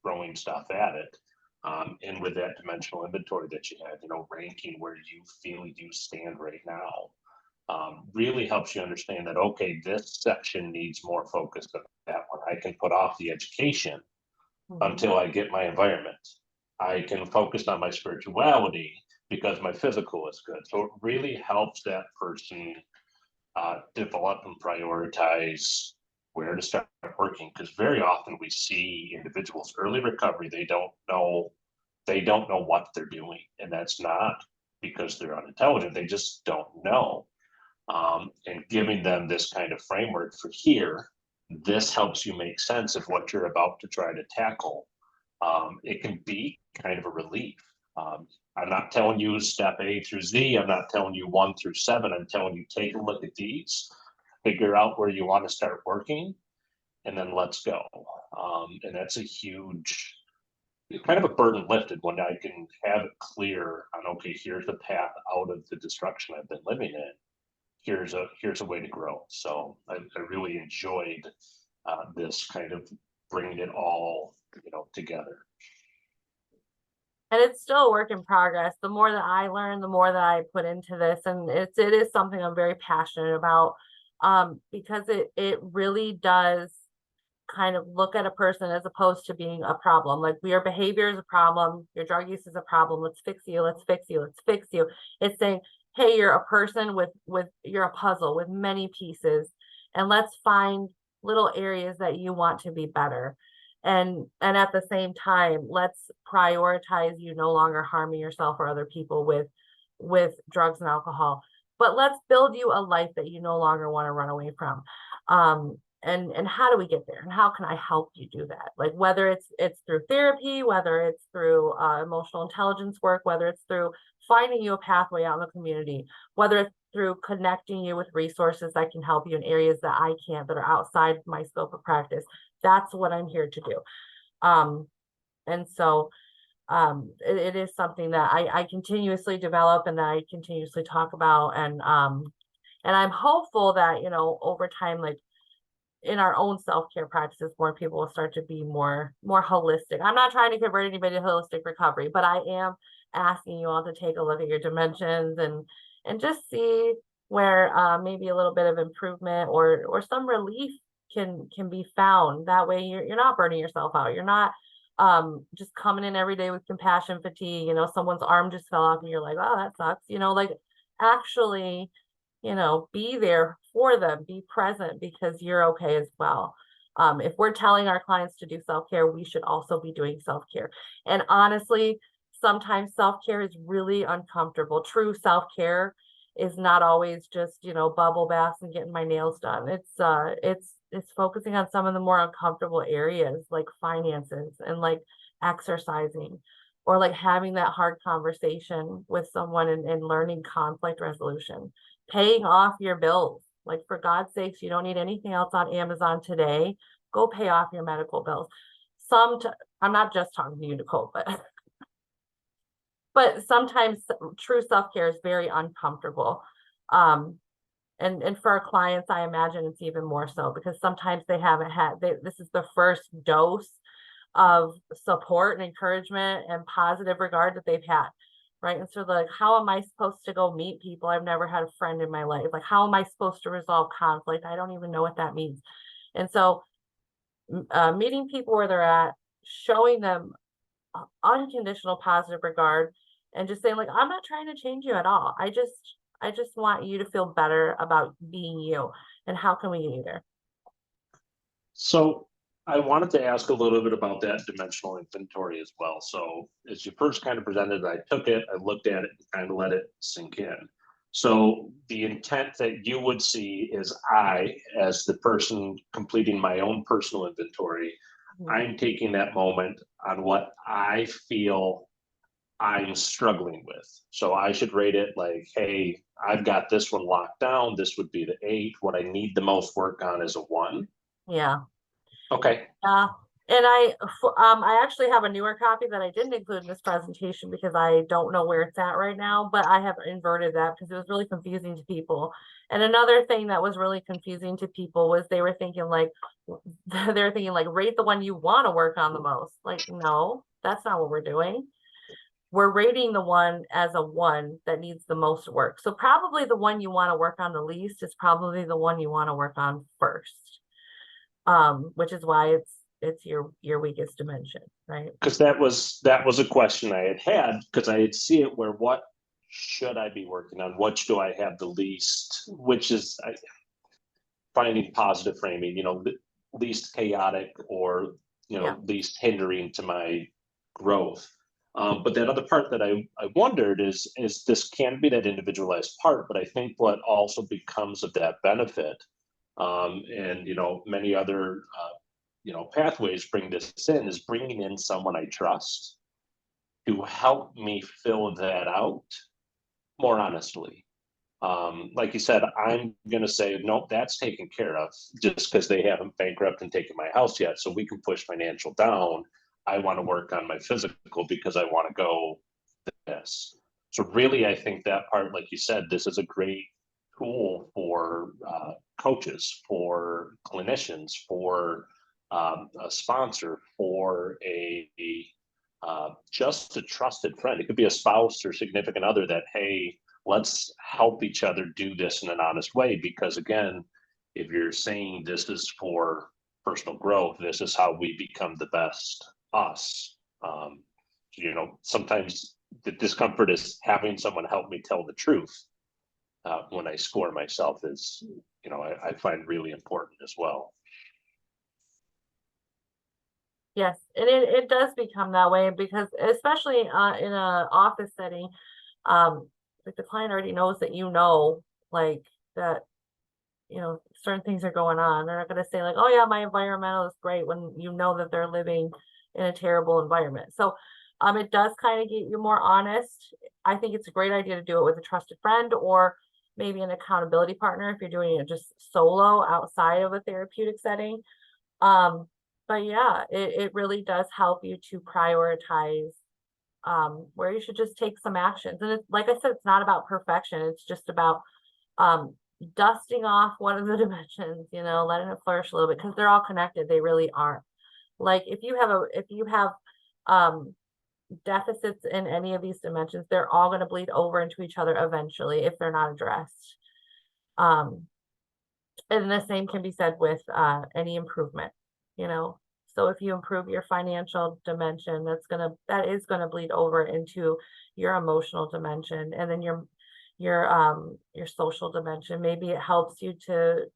throwing stuff at it? And with that dimensional inventory that you had, ranking where you feel you stand right now, really helps you understand that, okay, this section needs more focus than that one. I can put off the education until I get my environment. I can focus on my spirituality because my physical is good. So it really helps that person develop and prioritize where to start working. Because very often we see individuals early recovery, they don't know what they're doing, and that's not because they're unintelligent. They just don't know. And giving them this kind of framework for here, this helps you make sense of what you're about to try to tackle. It can be kind of a relief. I'm not telling you step A through Z. I'm not telling you 1 through 7. I'm telling you, take a look at these, figure out where you want to start working, and then let's go. And that's a huge, kind of a burden lifted when I can have it clear on, okay, here's the path out of the destruction I've been living in. Here's a way to grow. So I really enjoyed this kind of bringing it all, together. And it's still a work in progress. The more that I learn, the more that I put into this, and it is something I'm very passionate about, because it really does kind of look at a person as opposed to being a problem. Like, your behavior is a problem, your drug use is a problem. Let's fix you. Let's fix you. Let's fix you. It's saying, hey, you're a person with you're a puzzle with many pieces, and let's find little areas that you want to be better. And at the same time, let's prioritize you no longer harming yourself or other people with drugs and alcohol, but let's build you a life that you no longer want to run away from. And how do we get there? And how can I help you do that? Like, whether it's through therapy, whether it's through emotional intelligence work, whether it's through finding you a pathway out in the community, whether it's through connecting you with resources that can help you in areas that I can't, that are outside my scope of practice. That's what I'm here to do. And so it is something that I continuously develop and that I continuously talk about. And I'm hopeful that, you know, over time, like in our own self-care practices, more people will start to be more holistic. I'm not trying to convert anybody to holistic recovery, but I am asking you all to take a look at your dimensions and just see where maybe a little bit of improvement or some relief can be found. That way you're not burning yourself out. You're not just coming in every day with compassion fatigue. You know, someone's arm just fell off and you're like, oh, that sucks. You know, like actually, you know, be there for them, be present, because you're okay as well. If we're telling our clients to do self-care, we should also be doing self-care. And honestly, sometimes self-care is really uncomfortable. True self-care is not always just, you know, bubble baths and getting my nails done. It's focusing on some of the more uncomfortable areas like finances and like exercising, or like having that hard conversation with someone and learning conflict resolution, paying off your bills. Like, for God's sakes, you don't need anything else on Amazon today. Go pay off your medical bills. I'm not just talking to you, Nicole, but sometimes true self-care is very uncomfortable. And for our clients, I imagine it's even more so, because sometimes they haven't had, this is the first dose of support and encouragement and positive regard that they've had. Right. And so, like, how am I supposed to go meet people? I've never had a friend in my life. Like, how am I supposed to resolve conflict? I don't even know what that means. And so meeting people where they're at, showing them unconditional positive regard, and just saying, like, I'm not trying to change you at all. I just want you to feel better about being you. And how can we get you there? So I wanted to ask a little bit about that dimensional inventory as well. So as you first kind of presented, I took it, I looked at it, and kind of let it sink in. So the intent that you would see is I, as the person completing my own personal inventory, I'm taking that moment on what I feel I'm struggling with. So I should rate it like, hey, I've got this one locked down. This would be the 8. What I need the most work on is a 1. Yeah. Okay. And I actually have a newer copy that I didn't include in this presentation because I don't know where it's at right now, but I have inverted that because it was really confusing to people. And another thing that was really confusing to people was they were thinking like, rate the one you want to work on the most. Like, no, that's not what we're doing. We're rating the one as a 1 that needs the most work. So probably the one you want to work on the least is probably the one you want to work on first. Which is why it's your weakest dimension, right? Because that was a question I had because I had see it where what should I be working on? Which do I have the least? Which is finding positive framing, you know, least chaotic or, you know, least hindering to my growth. But that other part that I wondered is this can be that individualized part, but I think what also becomes of that benefit, and, you know, many other, you know, pathways bring this in, is bringing in someone I trust to help me fill that out more honestly. Like you said, I'm going to say, nope, that's taken care of just because they haven't bankrupted and taken my house yet. So we can push financial down. I want to work on my physical because I want to go this. So really, I think that part, like you said, this is a great tool for coaches, for clinicians, for a sponsor, for a just a trusted friend. It could be a spouse or significant other that, hey, let's help each other do this in an honest way. Because again, if you're saying this is for personal growth, this is how we become the best us. You know, sometimes the discomfort is having someone help me tell the truth when I score myself is, you know, I find really important as well. Yes, and it does become that way because especially in a office setting, like the client already knows that, you know, like that, you know, certain things are going on. They're not going to say like, oh yeah, my environmental is great, when you know that they're living in a terrible environment. So it does kind of get you more honest. I think it's a great idea to do it with a trusted friend or maybe an accountability partner if you're doing it just solo outside of a therapeutic setting. But yeah, it really does help you to prioritize where you should just take some actions. And it's, like I said, it's not about perfection. It's just about dusting off one of the dimensions, you know, letting it flourish a little bit, because they're all connected. They really are. Like if you have deficits in any of these dimensions, they're all going to bleed over into each other eventually if they're not addressed. And the same can be said with any improvement, you know. So if you improve your financial dimension, that is gonna bleed over into your emotional dimension, and then your social dimension. Maybe it helps you to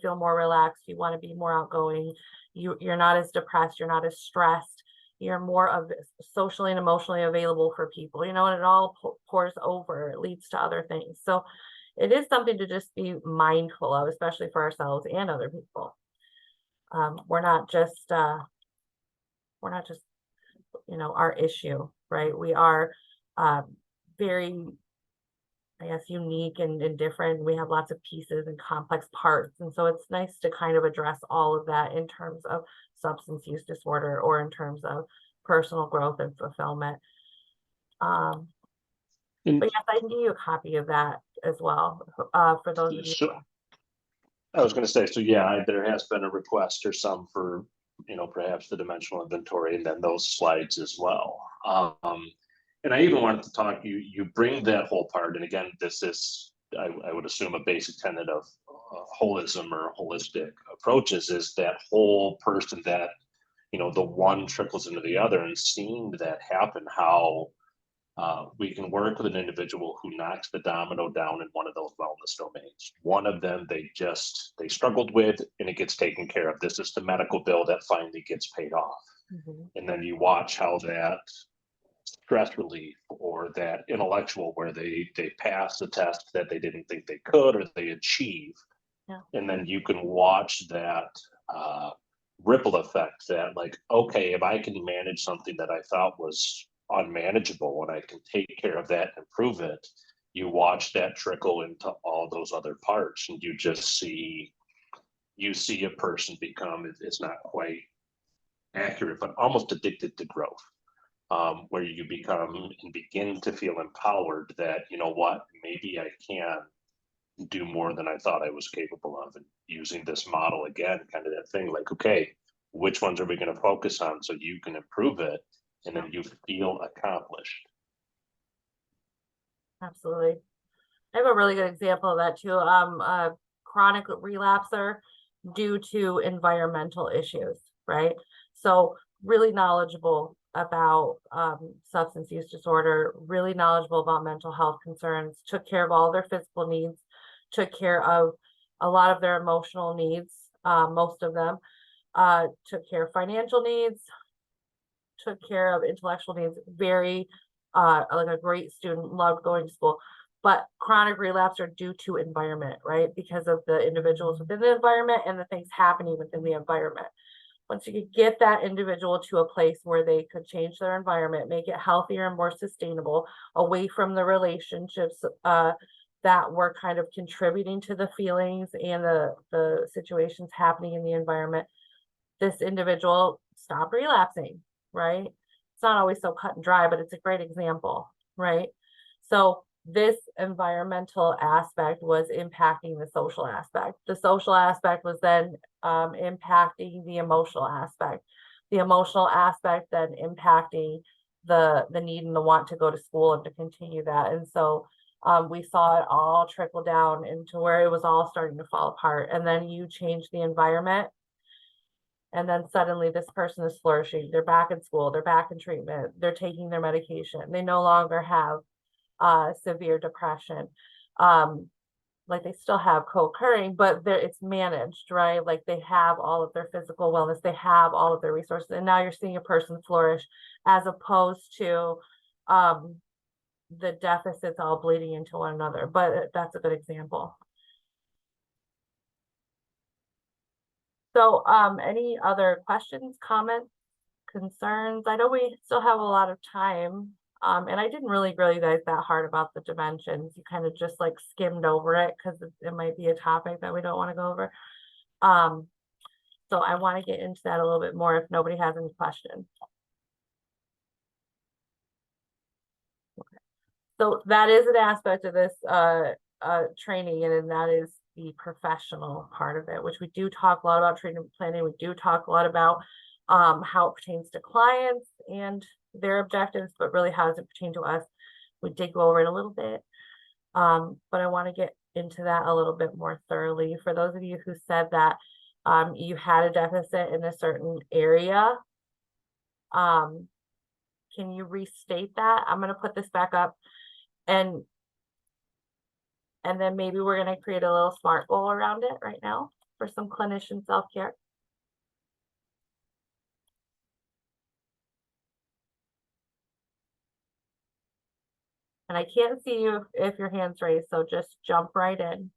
feel more relaxed. You want to be more outgoing. You're not as depressed. You're not as stressed. You're more of socially and emotionally available for people, you know, and it all pours over. It leads to other things. So it is something to just be mindful of, especially for ourselves and other people. We're not just, you know, our issue, right? We are very, I guess, unique and different. We have lots of pieces and complex parts. And so it's nice to kind of address all of that in terms of substance use disorder or in terms of personal growth and fulfillment. But yes, I can give you a copy of that as well, for those of you. So, I was going to say, so yeah, there has been a request or some for, you know, perhaps the dimensional inventory and then those slides as well. And I even wanted to talk, you bring that whole part, and again, this is, I would assume, a basic tenet of holism or holistic approaches, is that whole person that, you know, the one trickles into the other, and seeing that happen, how we can work with an individual who knocks the domino down in one of those wellness domains. One of them they struggled with, and it gets taken care of. This is the medical bill that finally gets paid off. Mhm. And then you watch how that stress relief or that intellectual, where they pass the test that they didn't think they could, or they achieve. Yeah. And then you can watch that ripple effect, that like, okay, if I can manage something that I thought was unmanageable, and I can take care of that and improve it, you watch that trickle into all those other parts, and you just see a person become, it's not quite accurate, but almost addicted to growth, where you become and begin to feel empowered that, you know what, maybe I can do more than I thought I was capable of. And using this model again, kind of that thing like, okay, which ones are we going to focus on so you can improve it, and then you feel accomplished. Absolutely. I have a really good example of that too. A chronic relapser due to environmental issues, right? So really knowledgeable about substance use disorder, really knowledgeable about mental health concerns, took care of all their physical needs, took care of a lot of their emotional needs, most of them, took care of financial needs, took care of intellectual needs, very like a great student, loved going to school. But chronic relapse are due to environment, right? Because of the individuals within the environment and the things happening within the environment. Once you could get that individual to a place where they could change their environment, make it healthier and more sustainable, away from the relationships that were kind of contributing to the feelings and the situations happening in the environment, this individual stopped relapsing, right? It's not always so cut and dry, but it's a great example, right? So this environmental aspect was impacting the social aspect. The social aspect was then impacting the emotional aspect. The emotional aspect then impacting the need and the want to go to school and to continue that. And so we saw it all trickle down into where it was all starting to fall apart. And then you change the environment, and then suddenly this person is flourishing. They're back in school, they're back in treatment, they're taking their medication. They no longer have severe depression. Like they still have co-occurring, but it's managed, right? Like they have all of their physical wellness, they have all of their resources, and now you're seeing a person flourish, as opposed to the deficits all bleeding into one another. But that's a good example. So any other questions, comments, concerns? I know we still have a lot of time. And I didn't really grill you guys that hard about the dimensions. You kind of just like skimmed over it because it might be a topic that we don't want to go over. So I want to get into that a little bit more if nobody has any questions. So that is an aspect of this training, and that is the professional part of it, which we do talk a lot about treatment planning. We do talk a lot about how it pertains to clients and their objectives, but really how does it pertain to us? We did go over it a little bit, but I want to get into that a little bit more thoroughly. For those of you who said that you had a deficit in a certain area, can you restate that? I'm going to put this back up, and then maybe we're going to create a little SMART goal around it right now for some clinician self-care. And I can't see you if your hand's raised, so just jump right in.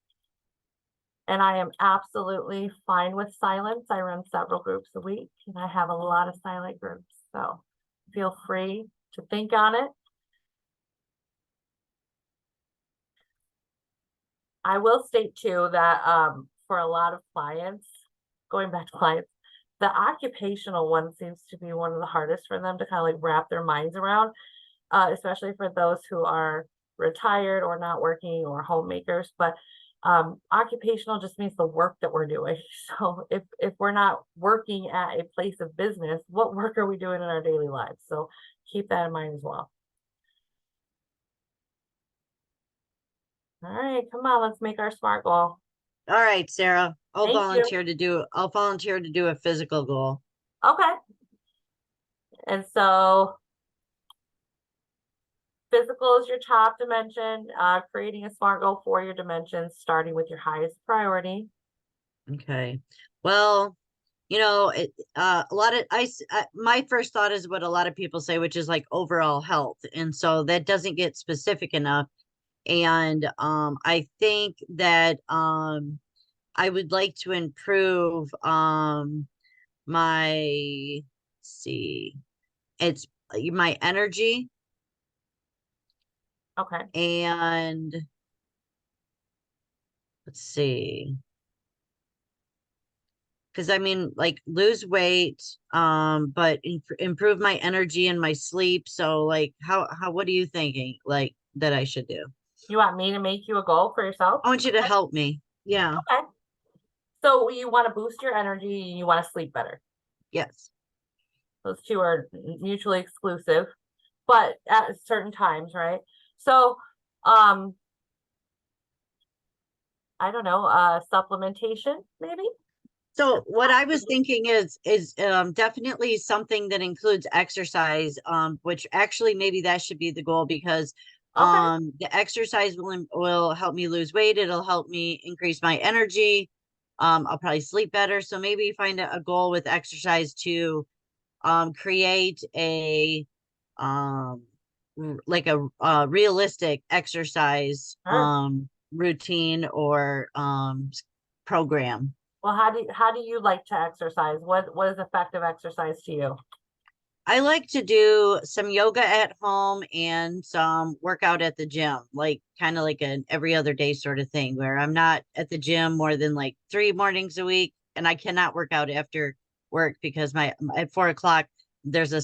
And I am absolutely fine with silence. I run several groups a week, and I have a lot of silent groups. So feel free to think on it. I will state too that for a lot of clients, going back to clients, the occupational one seems to be one of the hardest for them to kind of like wrap their minds around, especially for those who are retired or not working or homemakers. But occupational just means the work that we're doing. So if we're not working at a place of business, what work are we doing in our daily lives? So keep that in mind as well. All right, come on, let's make our SMART goal. All right, Sarah, I'll Thank you. volunteer to do a physical goal. Okay. And so physical is your top dimension, creating a SMART goal for your dimensions, starting with your highest priority. Okay. Well, you know, a lot of my first thought is what a lot of people say, which is like overall health. And so that doesn't get specific enough. And I think that I would like to improve my it's my energy. Okay. And let's see. Because I mean, like lose weight, but improve my energy and my sleep. So like what are you thinking like that I should do? You want me to make you a goal for yourself? I want you to help me. Yeah. Okay. So you want to boost your energy and you want to sleep better. Yes. Those two are mutually exclusive, but at certain times, right? So, I don't know, supplementation maybe? So what I was thinking is definitely something that includes exercise, which actually maybe that should be the goal because Okay. the exercise will help me lose weight. It'll help me increase my energy. I'll probably sleep better. So maybe find a goal with exercise to create a like a realistic exercise Sure. routine or program. Well, how do you like to exercise? What is effective exercise to you? I like to do some yoga at home and some workout at the gym, like kind of like an every other day sort of thing where I'm not at the gym more than like 3 mornings a week. And I cannot work out after work because at 4 o'clock, there's a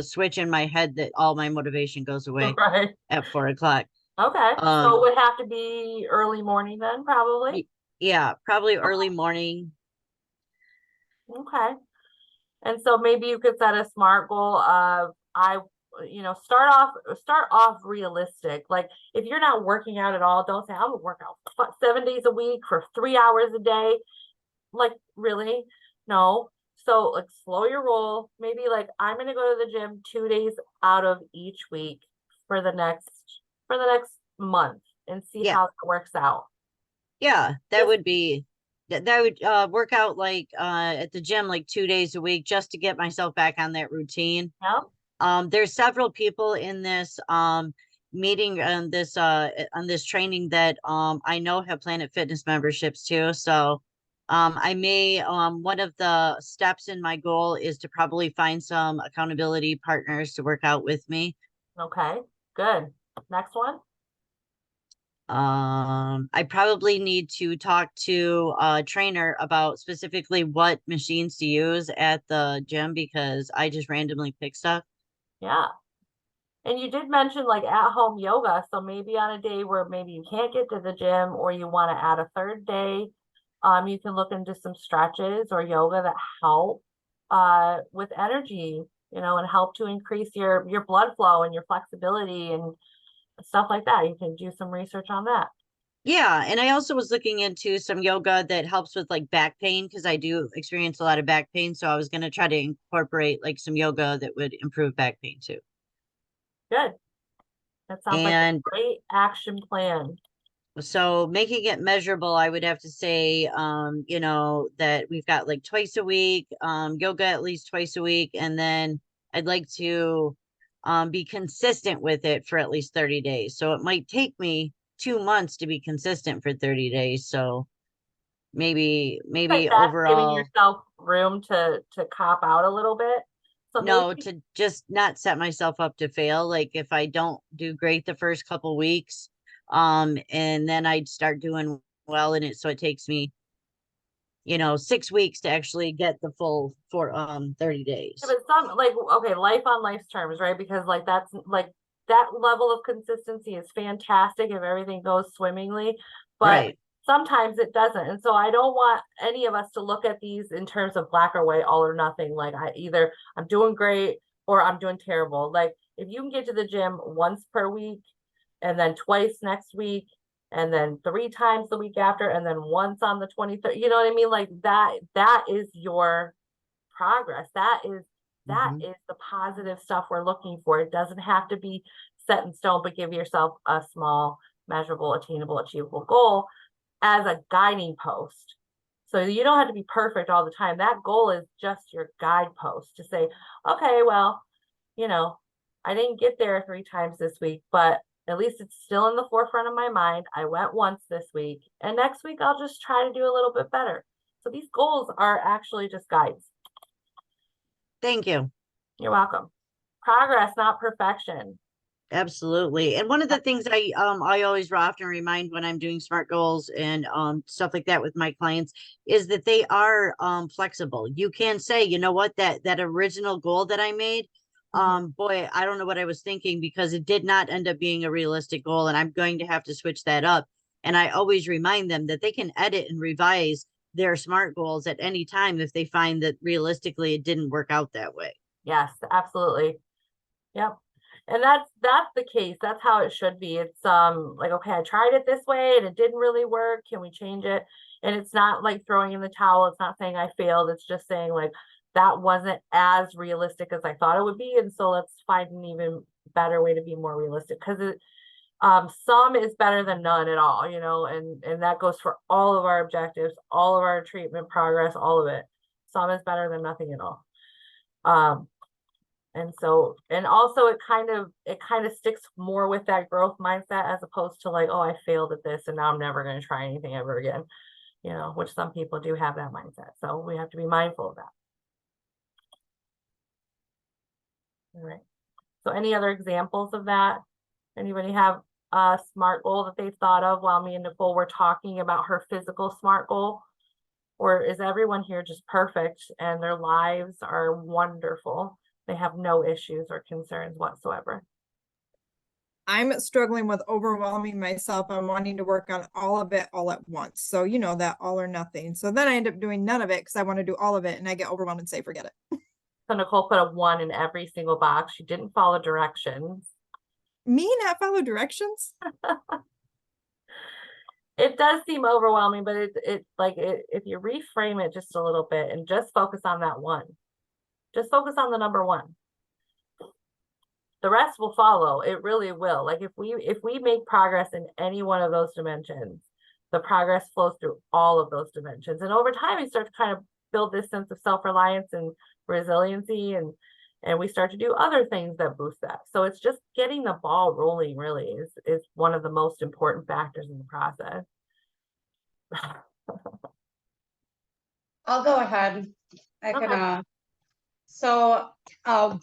switch in my head that all my motivation goes away Right. at 4 o'clock. Okay. So it would have to be early morning then, probably. Yeah, probably early morning. Okay. And so maybe you could set a SMART goal of start off realistic. Like if you're not working out at all, don't say I'm gonna work out 7 days a week for 3 hours a day. Like really? No. So like slow your roll. Maybe like I'm gonna go to the gym 2 days out of each week for the next month and see Yeah. how it works out. Yeah, that would be that would work out like at the gym like 2 days a week just to get myself back on that routine. Yeah. There's several people in this meeting on this training that I know have Planet Fitness memberships too. So I may one of the steps in my goal is to probably find some accountability partners to work out with me. Okay, good. Next one. I probably need to talk to a trainer about specifically what machines to use at the gym because I just randomly pick stuff. Yeah. And you did mention like at home yoga. So maybe on a day where maybe you can't get to the gym or you want to add a third day, you can look into some stretches or yoga that help with energy, you know, and help to increase your blood flow and your flexibility and stuff like that. You can do some research on that. Yeah, and I also was looking into some yoga that helps with like back pain because I do experience a lot of back pain. So I was going to try to incorporate like some yoga that would improve back pain too. Good. That sounds like a And great action plan. so making it measurable, I would have to say, you know, that we've got like twice a week, yoga at least twice a week, and then I'd like to be consistent with it for at least 30 days. So it might take me 2 months to be consistent for 30 days. So maybe Like that's giving overall, yourself room to cop out a little bit. So no, maybe to just not set myself up to fail. Like if I don't do great the first couple weeks, and then I'd start doing well in it. So it takes me, you know, 6 weeks to actually get the full 30 days. but some like okay, life on life's terms, right? Because like that's like that level of consistency is fantastic if everything goes swimmingly, but Right. sometimes it doesn't. And so I don't want any of us to look at these in terms of black or white, all or nothing. Like I'm doing great or I'm doing terrible. Like if you can get to the gym once per week and then twice next week and then 3 times the week after and then once on the 23rd, you know what I mean? Like that is your progress. That is the positive stuff we're looking for. It doesn't have to be set in stone, but give yourself a small, measurable, attainable, achievable goal as a guiding post. So you don't have to be perfect all the time. That goal is just your guidepost to say, okay, well, you know, I didn't get there 3 times this week, but at least it's still in the forefront of my mind. I went once this week, and next week I'll just try to do a little bit better. So these goals are actually just guides. Thank you. You're welcome. Progress, not perfection. Absolutely. And one of the things I always often remind when I'm doing SMART goals and stuff like that with my clients is that they are flexible. You can say, you know what, that original goal that I made, boy, I don't know what I was thinking because it did not end up being a realistic goal and I'm going to have to switch that up. And I always remind them that they can edit and revise their SMART goals at any time if they find that realistically it didn't work out that way. Yes, absolutely. Yep. And that's the case. That's how it should be. It's like, okay, I tried it this way and it didn't really work. Can we change it? And it's not like throwing in the towel. It's not saying I failed. It's just saying like that wasn't as realistic as I thought it would be. And so let's find an even better way to be more realistic because it some is better than none at all, you know, and that goes for all of our objectives, all of our treatment progress, all of it. Some is better than nothing at all. And so, and also it kind of sticks more with that growth mindset as opposed to like, oh, I failed at this and now I'm never going to try anything ever again, you know, which some people do have that mindset. So we have to be mindful of that. All right. So any other examples of that? Anybody have a SMART goal that they've thought of while me and Nicole were talking about her physical SMART goal? Or is everyone here just perfect and their lives are wonderful? They have no issues or concerns whatsoever. I'm struggling with overwhelming myself. I'm wanting to work on all of it all at once. So, you know, that all or nothing. So then I end up doing none of it because I want to do all of it and I get overwhelmed and say, forget it. So Nicole put a 1 in every single box. She didn't follow directions. Me not follow directions? It does seem overwhelming, but if you reframe it just a little bit and just focus on that 1. Just focus on the number 1. The rest will follow. It really will. Like if we make progress in any one of those dimensions, the progress flows through all of those dimensions. And over time, we start to kind of build this sense of self-reliance and resiliency, and we start to do other things that boost that. So it's just getting the ball rolling really is one of the most important factors in the process. I'll go ahead. I can so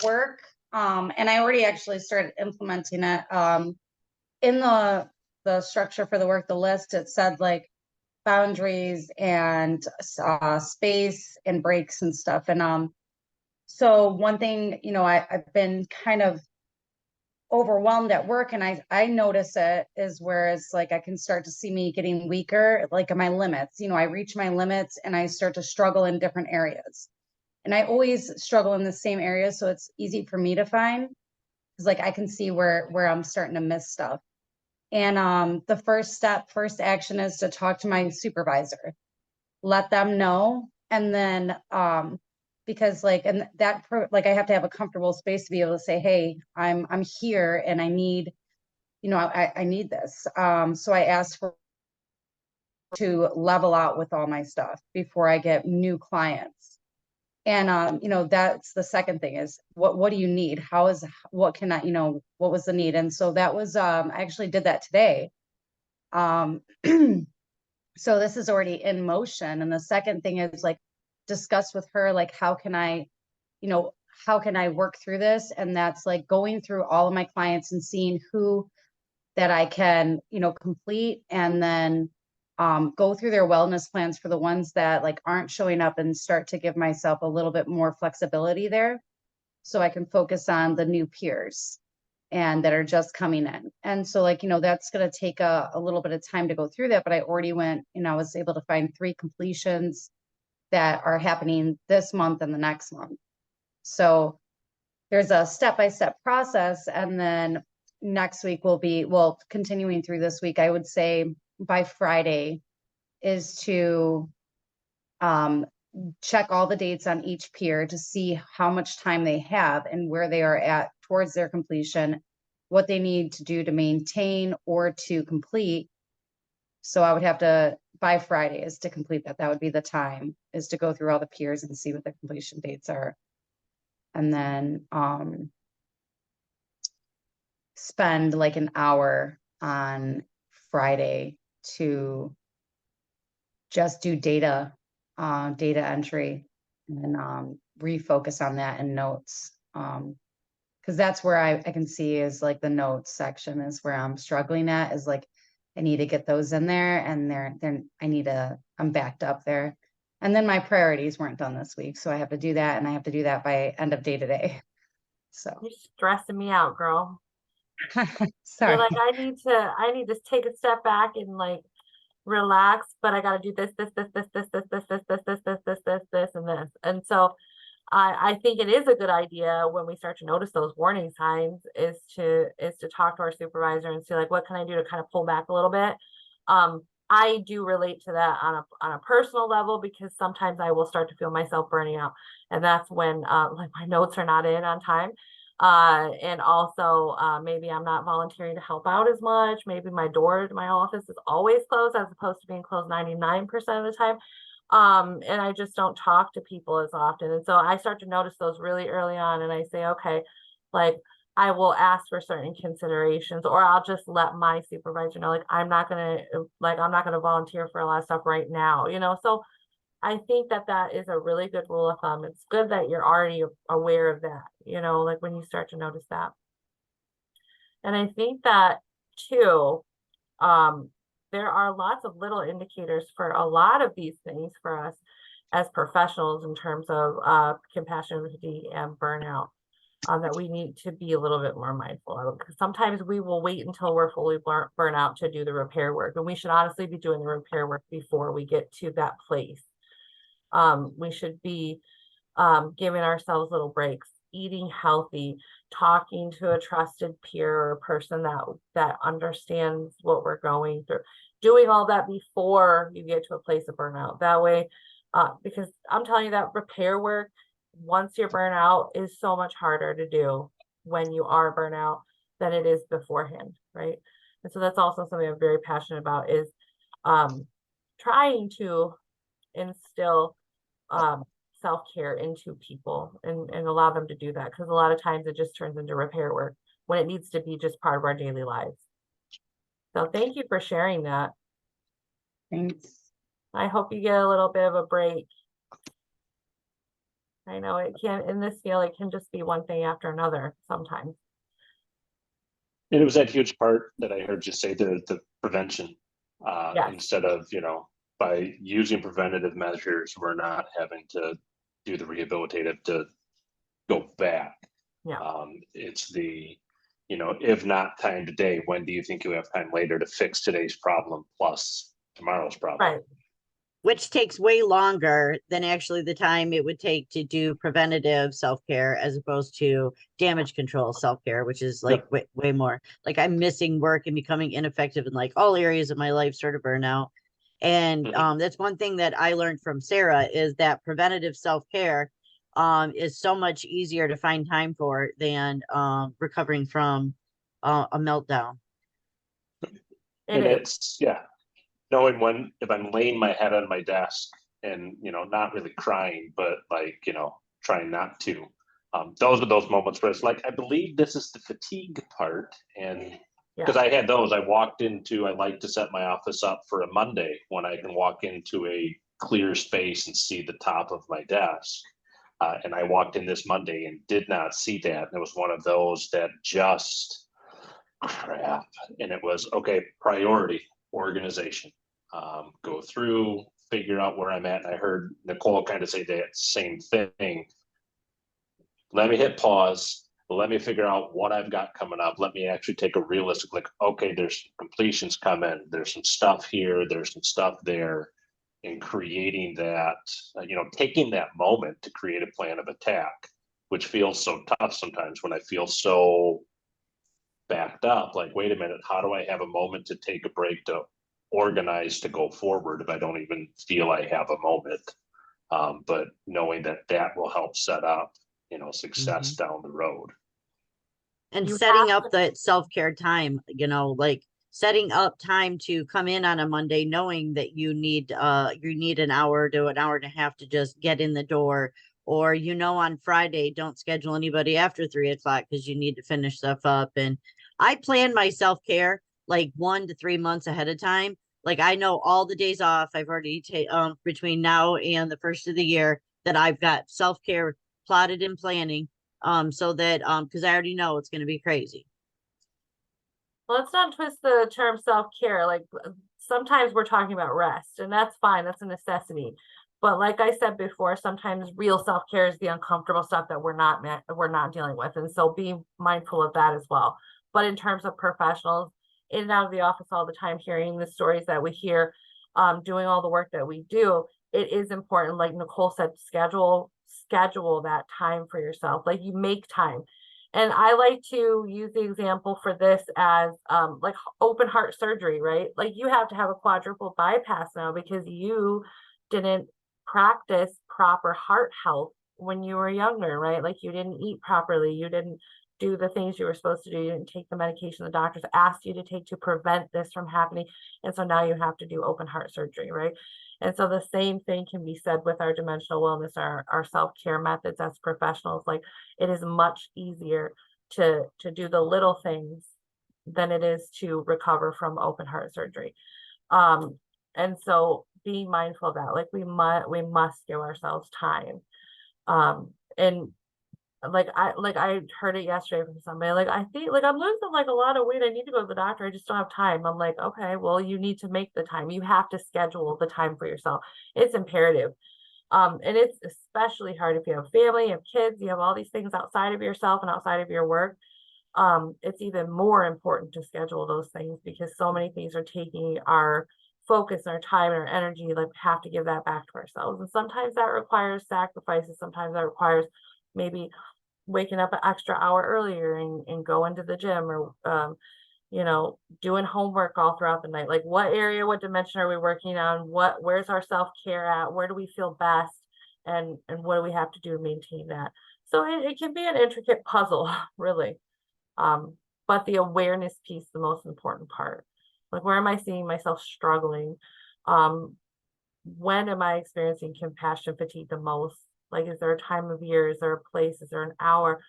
work and I already actually started implementing it. In the structure for the work, the list, it said like boundaries and space and breaks and stuff. And so one thing, you know, I've been kind of overwhelmed at work, and I notice it is where it's like I can start to see me getting weaker, like in my limits. I reach my limits and I start to struggle in different areas. And I always struggle in the same areas, so it's easy for me to find, because like I can see where I'm starting to miss stuff. And the first action is to talk to my supervisor, let them know, and then because like, and that like I have to have a comfortable space to be able to say, hey, I'm here and I need, I need this. So I asked for to level out with all my stuff before I get new clients. And that's the second thing is what do you need? What can I, what was the need? And so that was I actually did that today. So this is already in motion. And the second thing is like discuss with her, like, how can I work through this? And that's like going through all of my clients and seeing who that I can, complete, and then go through their wellness plans for the ones that like aren't showing up, and start to give myself a little bit more flexibility there so I can focus on the new peers and that are just coming in. And so like, that's going to take a little bit of time to go through that, but I already went, I was able to find 3 completions that are happening this month and the next month. So there's a step-by-step process. And then next week will be, well, continuing through this week, I would say by Friday is to check all the dates on each peer to see how much time they have and where they are at towards their completion, what they need to do to maintain or to complete. So I would have to, by Friday is to complete that. That would be the time, is to go through all the peers and see what the completion dates are. And then spend like an hour on Friday to just do data entry, and then refocus on that in notes. Because that's where I can see is like the notes section is where I'm struggling at, is like I need to get those in there, and I'm backed up there. And then my priorities weren't done this week, so I have to do that, and I have to do that by end of day today. So You're stressing me out, girl. sorry. You're like, I need to take a step back and like relax, but I got to do this, and this. And so I think it is a good idea when we start to notice those warning signs is to talk to our supervisor and see like, what can I do to kind of pull back a little bit? I do relate to that on a personal level, because sometimes I will start to feel myself burning out. And that's when like my notes are not in on time. And also maybe I'm not volunteering to help out as much. Maybe my door to my office is always closed as opposed to being closed 99% of the time. And I just don't talk to people as often. And so I start to notice those really early on, and I say, okay, like I will ask for certain considerations, or I'll just let my supervisor know, like, I'm not going to volunteer for a lot of stuff right now, So I think that is a really good rule of thumb. It's good that you're already aware of that, like when you start to notice that. And I think that too, there are lots of little indicators for a lot of these things for us as professionals in terms of compassion, fatigue, and burnout that we need to be a little bit more mindful of. Because sometimes we will wait until we're fully burnt out to do the repair work, and we should honestly be doing the repair work before we get to that place. We should be giving ourselves little breaks, eating healthy, talking to a trusted peer or a person that understands what we're going through, doing all that before you get to a place of burnout. That way, because I'm telling you that repair work, once you're burnt out, is so much harder to do when you are burnout than it is beforehand, right? And so that's also something I'm very passionate about, is trying to instill self-care into people and allow them to do that, because a lot of times it just turns into repair work when it needs to be just part of our daily lives. So thank you for sharing that. Thanks. I hope you get a little bit of a break. I know it can, in this field, it can just be one thing after another sometimes. And it was that huge part that I heard you say, the prevention, Yes. instead of, by using preventative measures, we're not having to do the rehabilitative to go back. Yeah. It's the you know, if not time today, when do you think you have time later to fix today's problem plus tomorrow's problem? Right. Which takes way longer than actually the time it would take to do preventative self-care as opposed to damage control self-care, which is like Yep. way more. Like I'm missing work and becoming ineffective in like all areas of my life, sort of burnout. And Mhm. that's one thing that I learned from Sarah is that preventative self-care is so much easier to find time for than recovering from a meltdown. It And is. it's, yeah, knowing when, if I'm laying my head on my desk and, you know, not really crying, but like, you know, trying not to. Those are those moments where it's like, I believe this is the fatigue part. And because Yeah. I had those, I walked into, I like to set my office up for a Monday when I can walk into a clear space and see the top of my desk. And I walked in this Monday and did not see that. And it was one of those that just crap. And it was, okay, priority, organization. Go through, figure out where I'm at. And I heard Nicole kind of say that same thing. Let me hit pause. Let me figure out what I've got coming up. Let me actually take a realistic look. Okay, there's completions coming. There's some stuff here. There's some stuff there. And creating that, you know, taking that moment to create a plan of attack, which feels so tough sometimes when I feel so backed up. Like, wait a minute, how do I have a moment to take a break to organize to go forward if I don't even feel I have a moment? But knowing that that will help set up, you know, success down the road. And You setting have up that self-care time, you know, like setting up time to come in on a Monday knowing that you need an hour to an hour and a half to just get in the door, or you know on Friday don't schedule anybody after 3 o'clock because you need to finish stuff up. And I plan my self-care like 1 to 3 months ahead of time. Like I know all the days off I've already between now and the first of the year that I've got self-care plotted and planning, so that because I already know it's going to be crazy. Well, let's not twist the term self-care. Like sometimes we're talking about rest, and that's fine. That's a necessity. But like I said before, sometimes real self-care is the uncomfortable stuff that we're not dealing with. And so be mindful of that as well. But in terms of professionals in and out of the office all the time, hearing the stories that we hear, doing all the work that we do, it is important. Like Nicole said, schedule that time for yourself. Like you make time. And I like to use the example for this as like open heart surgery, right? Like you have to have a quadruple bypass now because you didn't practice proper heart health when you were younger, right? Like you didn't eat properly, you didn't do the things you were supposed to do, you didn't take the medication the doctors asked you to take to prevent this from happening. And so now you have to do open heart surgery, right? And so the same thing can be said with our dimensional wellness, our self-care methods as professionals. Like it is much easier to do the little things than it is to recover from open heart surgery. And so being mindful of that, like we must give ourselves time. And like I heard it yesterday from somebody, like I think like I'm losing like a lot of weight, I need to go to the doctor, I just don't have time. I'm like, okay, well you need to make the time, you have to schedule the time for yourself. It's imperative. And it's especially hard if you have family, you have kids, you have all these things outside of yourself and outside of your work. It's even more important to schedule those things because so many things are taking our focus and our time and our energy. Like we have to give that back to ourselves, and sometimes that requires sacrifices, sometimes that requires maybe waking up an extra hour earlier and going to the gym, or you know, doing homework all throughout the night. Like what area, what dimension are we working on? Where's our self-care at? Where do we feel best? And what do we have to do to maintain that? So it can be an intricate puzzle, really. But the awareness piece, the most important part. Like where am I seeing myself struggling? When am I experiencing compassion fatigue the most? Like, is there a time of year? Is there a place? Is there an hour?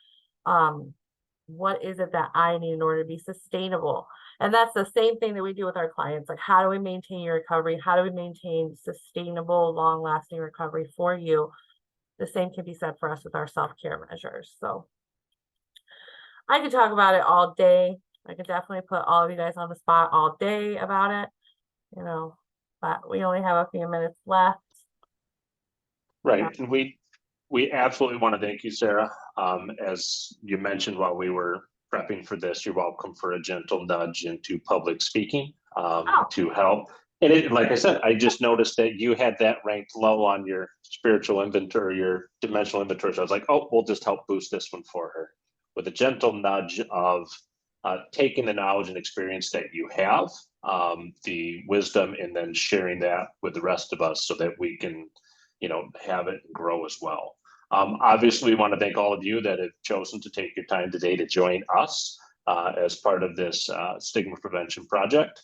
What is it that I need in order to be sustainable? And that's the same thing that we do with our clients. Like, how do we maintain your recovery? How do we maintain sustainable, long-lasting recovery for you? The same can be said for us with our self-care measures. So I could talk about it all day. I could definitely put all of you guys on the spot all day about it, you know, but we only have a few minutes left. Right. And we absolutely want to thank you, Sarah. As you mentioned while we were prepping for this, you're welcome for a gentle nudge into public speaking Oh. to help. And it, like I said, I just noticed that you had that ranked low on your spiritual inventory, your dimensional inventory. So I was like, oh, we'll just help boost this one for her with a gentle nudge of taking the knowledge and experience that you have, the wisdom, and then sharing that with the rest of us so that we can, you know, have it grow as well. Obviously, we want to thank all of you that have chosen to take your time today to join us as part of this stigma prevention project.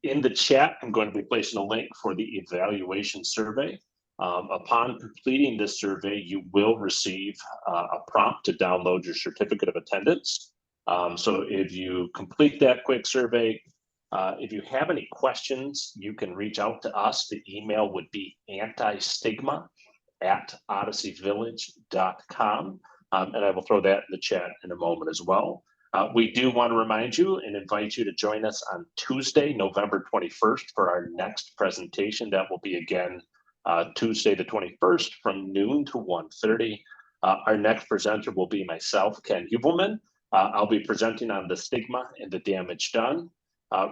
In the chat, I'm going to be placing a link for the evaluation survey. Upon completing this survey, you will receive a prompt to download your certificate of attendance. So if you complete that quick survey, if you have any questions, you can reach out to us. The email would be antistigma@odysseyvillage.com. And I will throw that in the chat in a moment as well. We do want to remind you and invite you to join us on Tuesday, November 21st for our next presentation. That will be again Tuesday the 21st from noon to 1:30. Our next presenter will be myself, Ken Hubelman. I'll be presenting on the stigma and the damage done.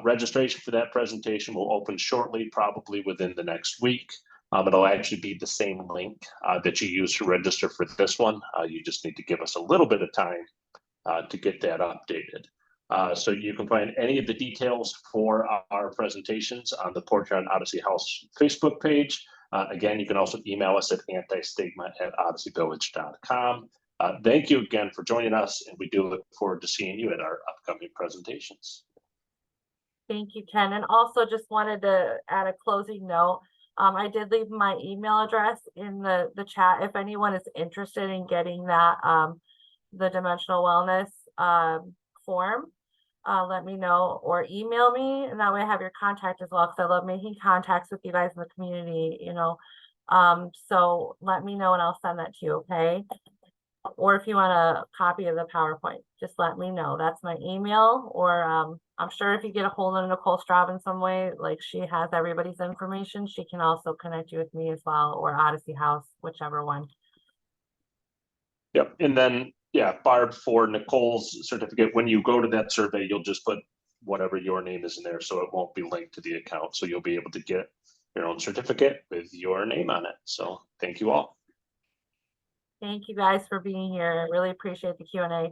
Registration for that presentation will open shortly, probably within the next week. It'll actually be the same link that you use to register for this one. You just need to give us a little bit of time to get that updated. So you can find any of the details for our presentations on the Portrait on Odyssey House Facebook page. Again, you can also email us at antistigma@odysseyvillage.com. Thank you again for joining us, and we do look forward to seeing you at our upcoming presentations. Thank you, Ken. And also just wanted to add a closing note. I did leave my email address in the chat. If anyone is interested in getting that, the dimensional wellness form, let me know or email me, and that way I have your contact as well, because I love making contacts with you guys in the community, you know. So let me know and I'll send that to you, okay? Or if you want a copy of the PowerPoint, just let me know. That's my email. Or I'm sure if you get a hold of Nicole Straub in some way, like she has everybody's information, she can also connect you with me as well, or Odyssey House, whichever one. Yep. And then, yeah, Barb, for Nicole's certificate, when you go to that survey, you'll just put whatever your name is in there, so it won't be linked to the account. So you'll be able to get your own certificate with your name on it. So thank you all. Thank you guys for being here. I really appreciate the Q&A.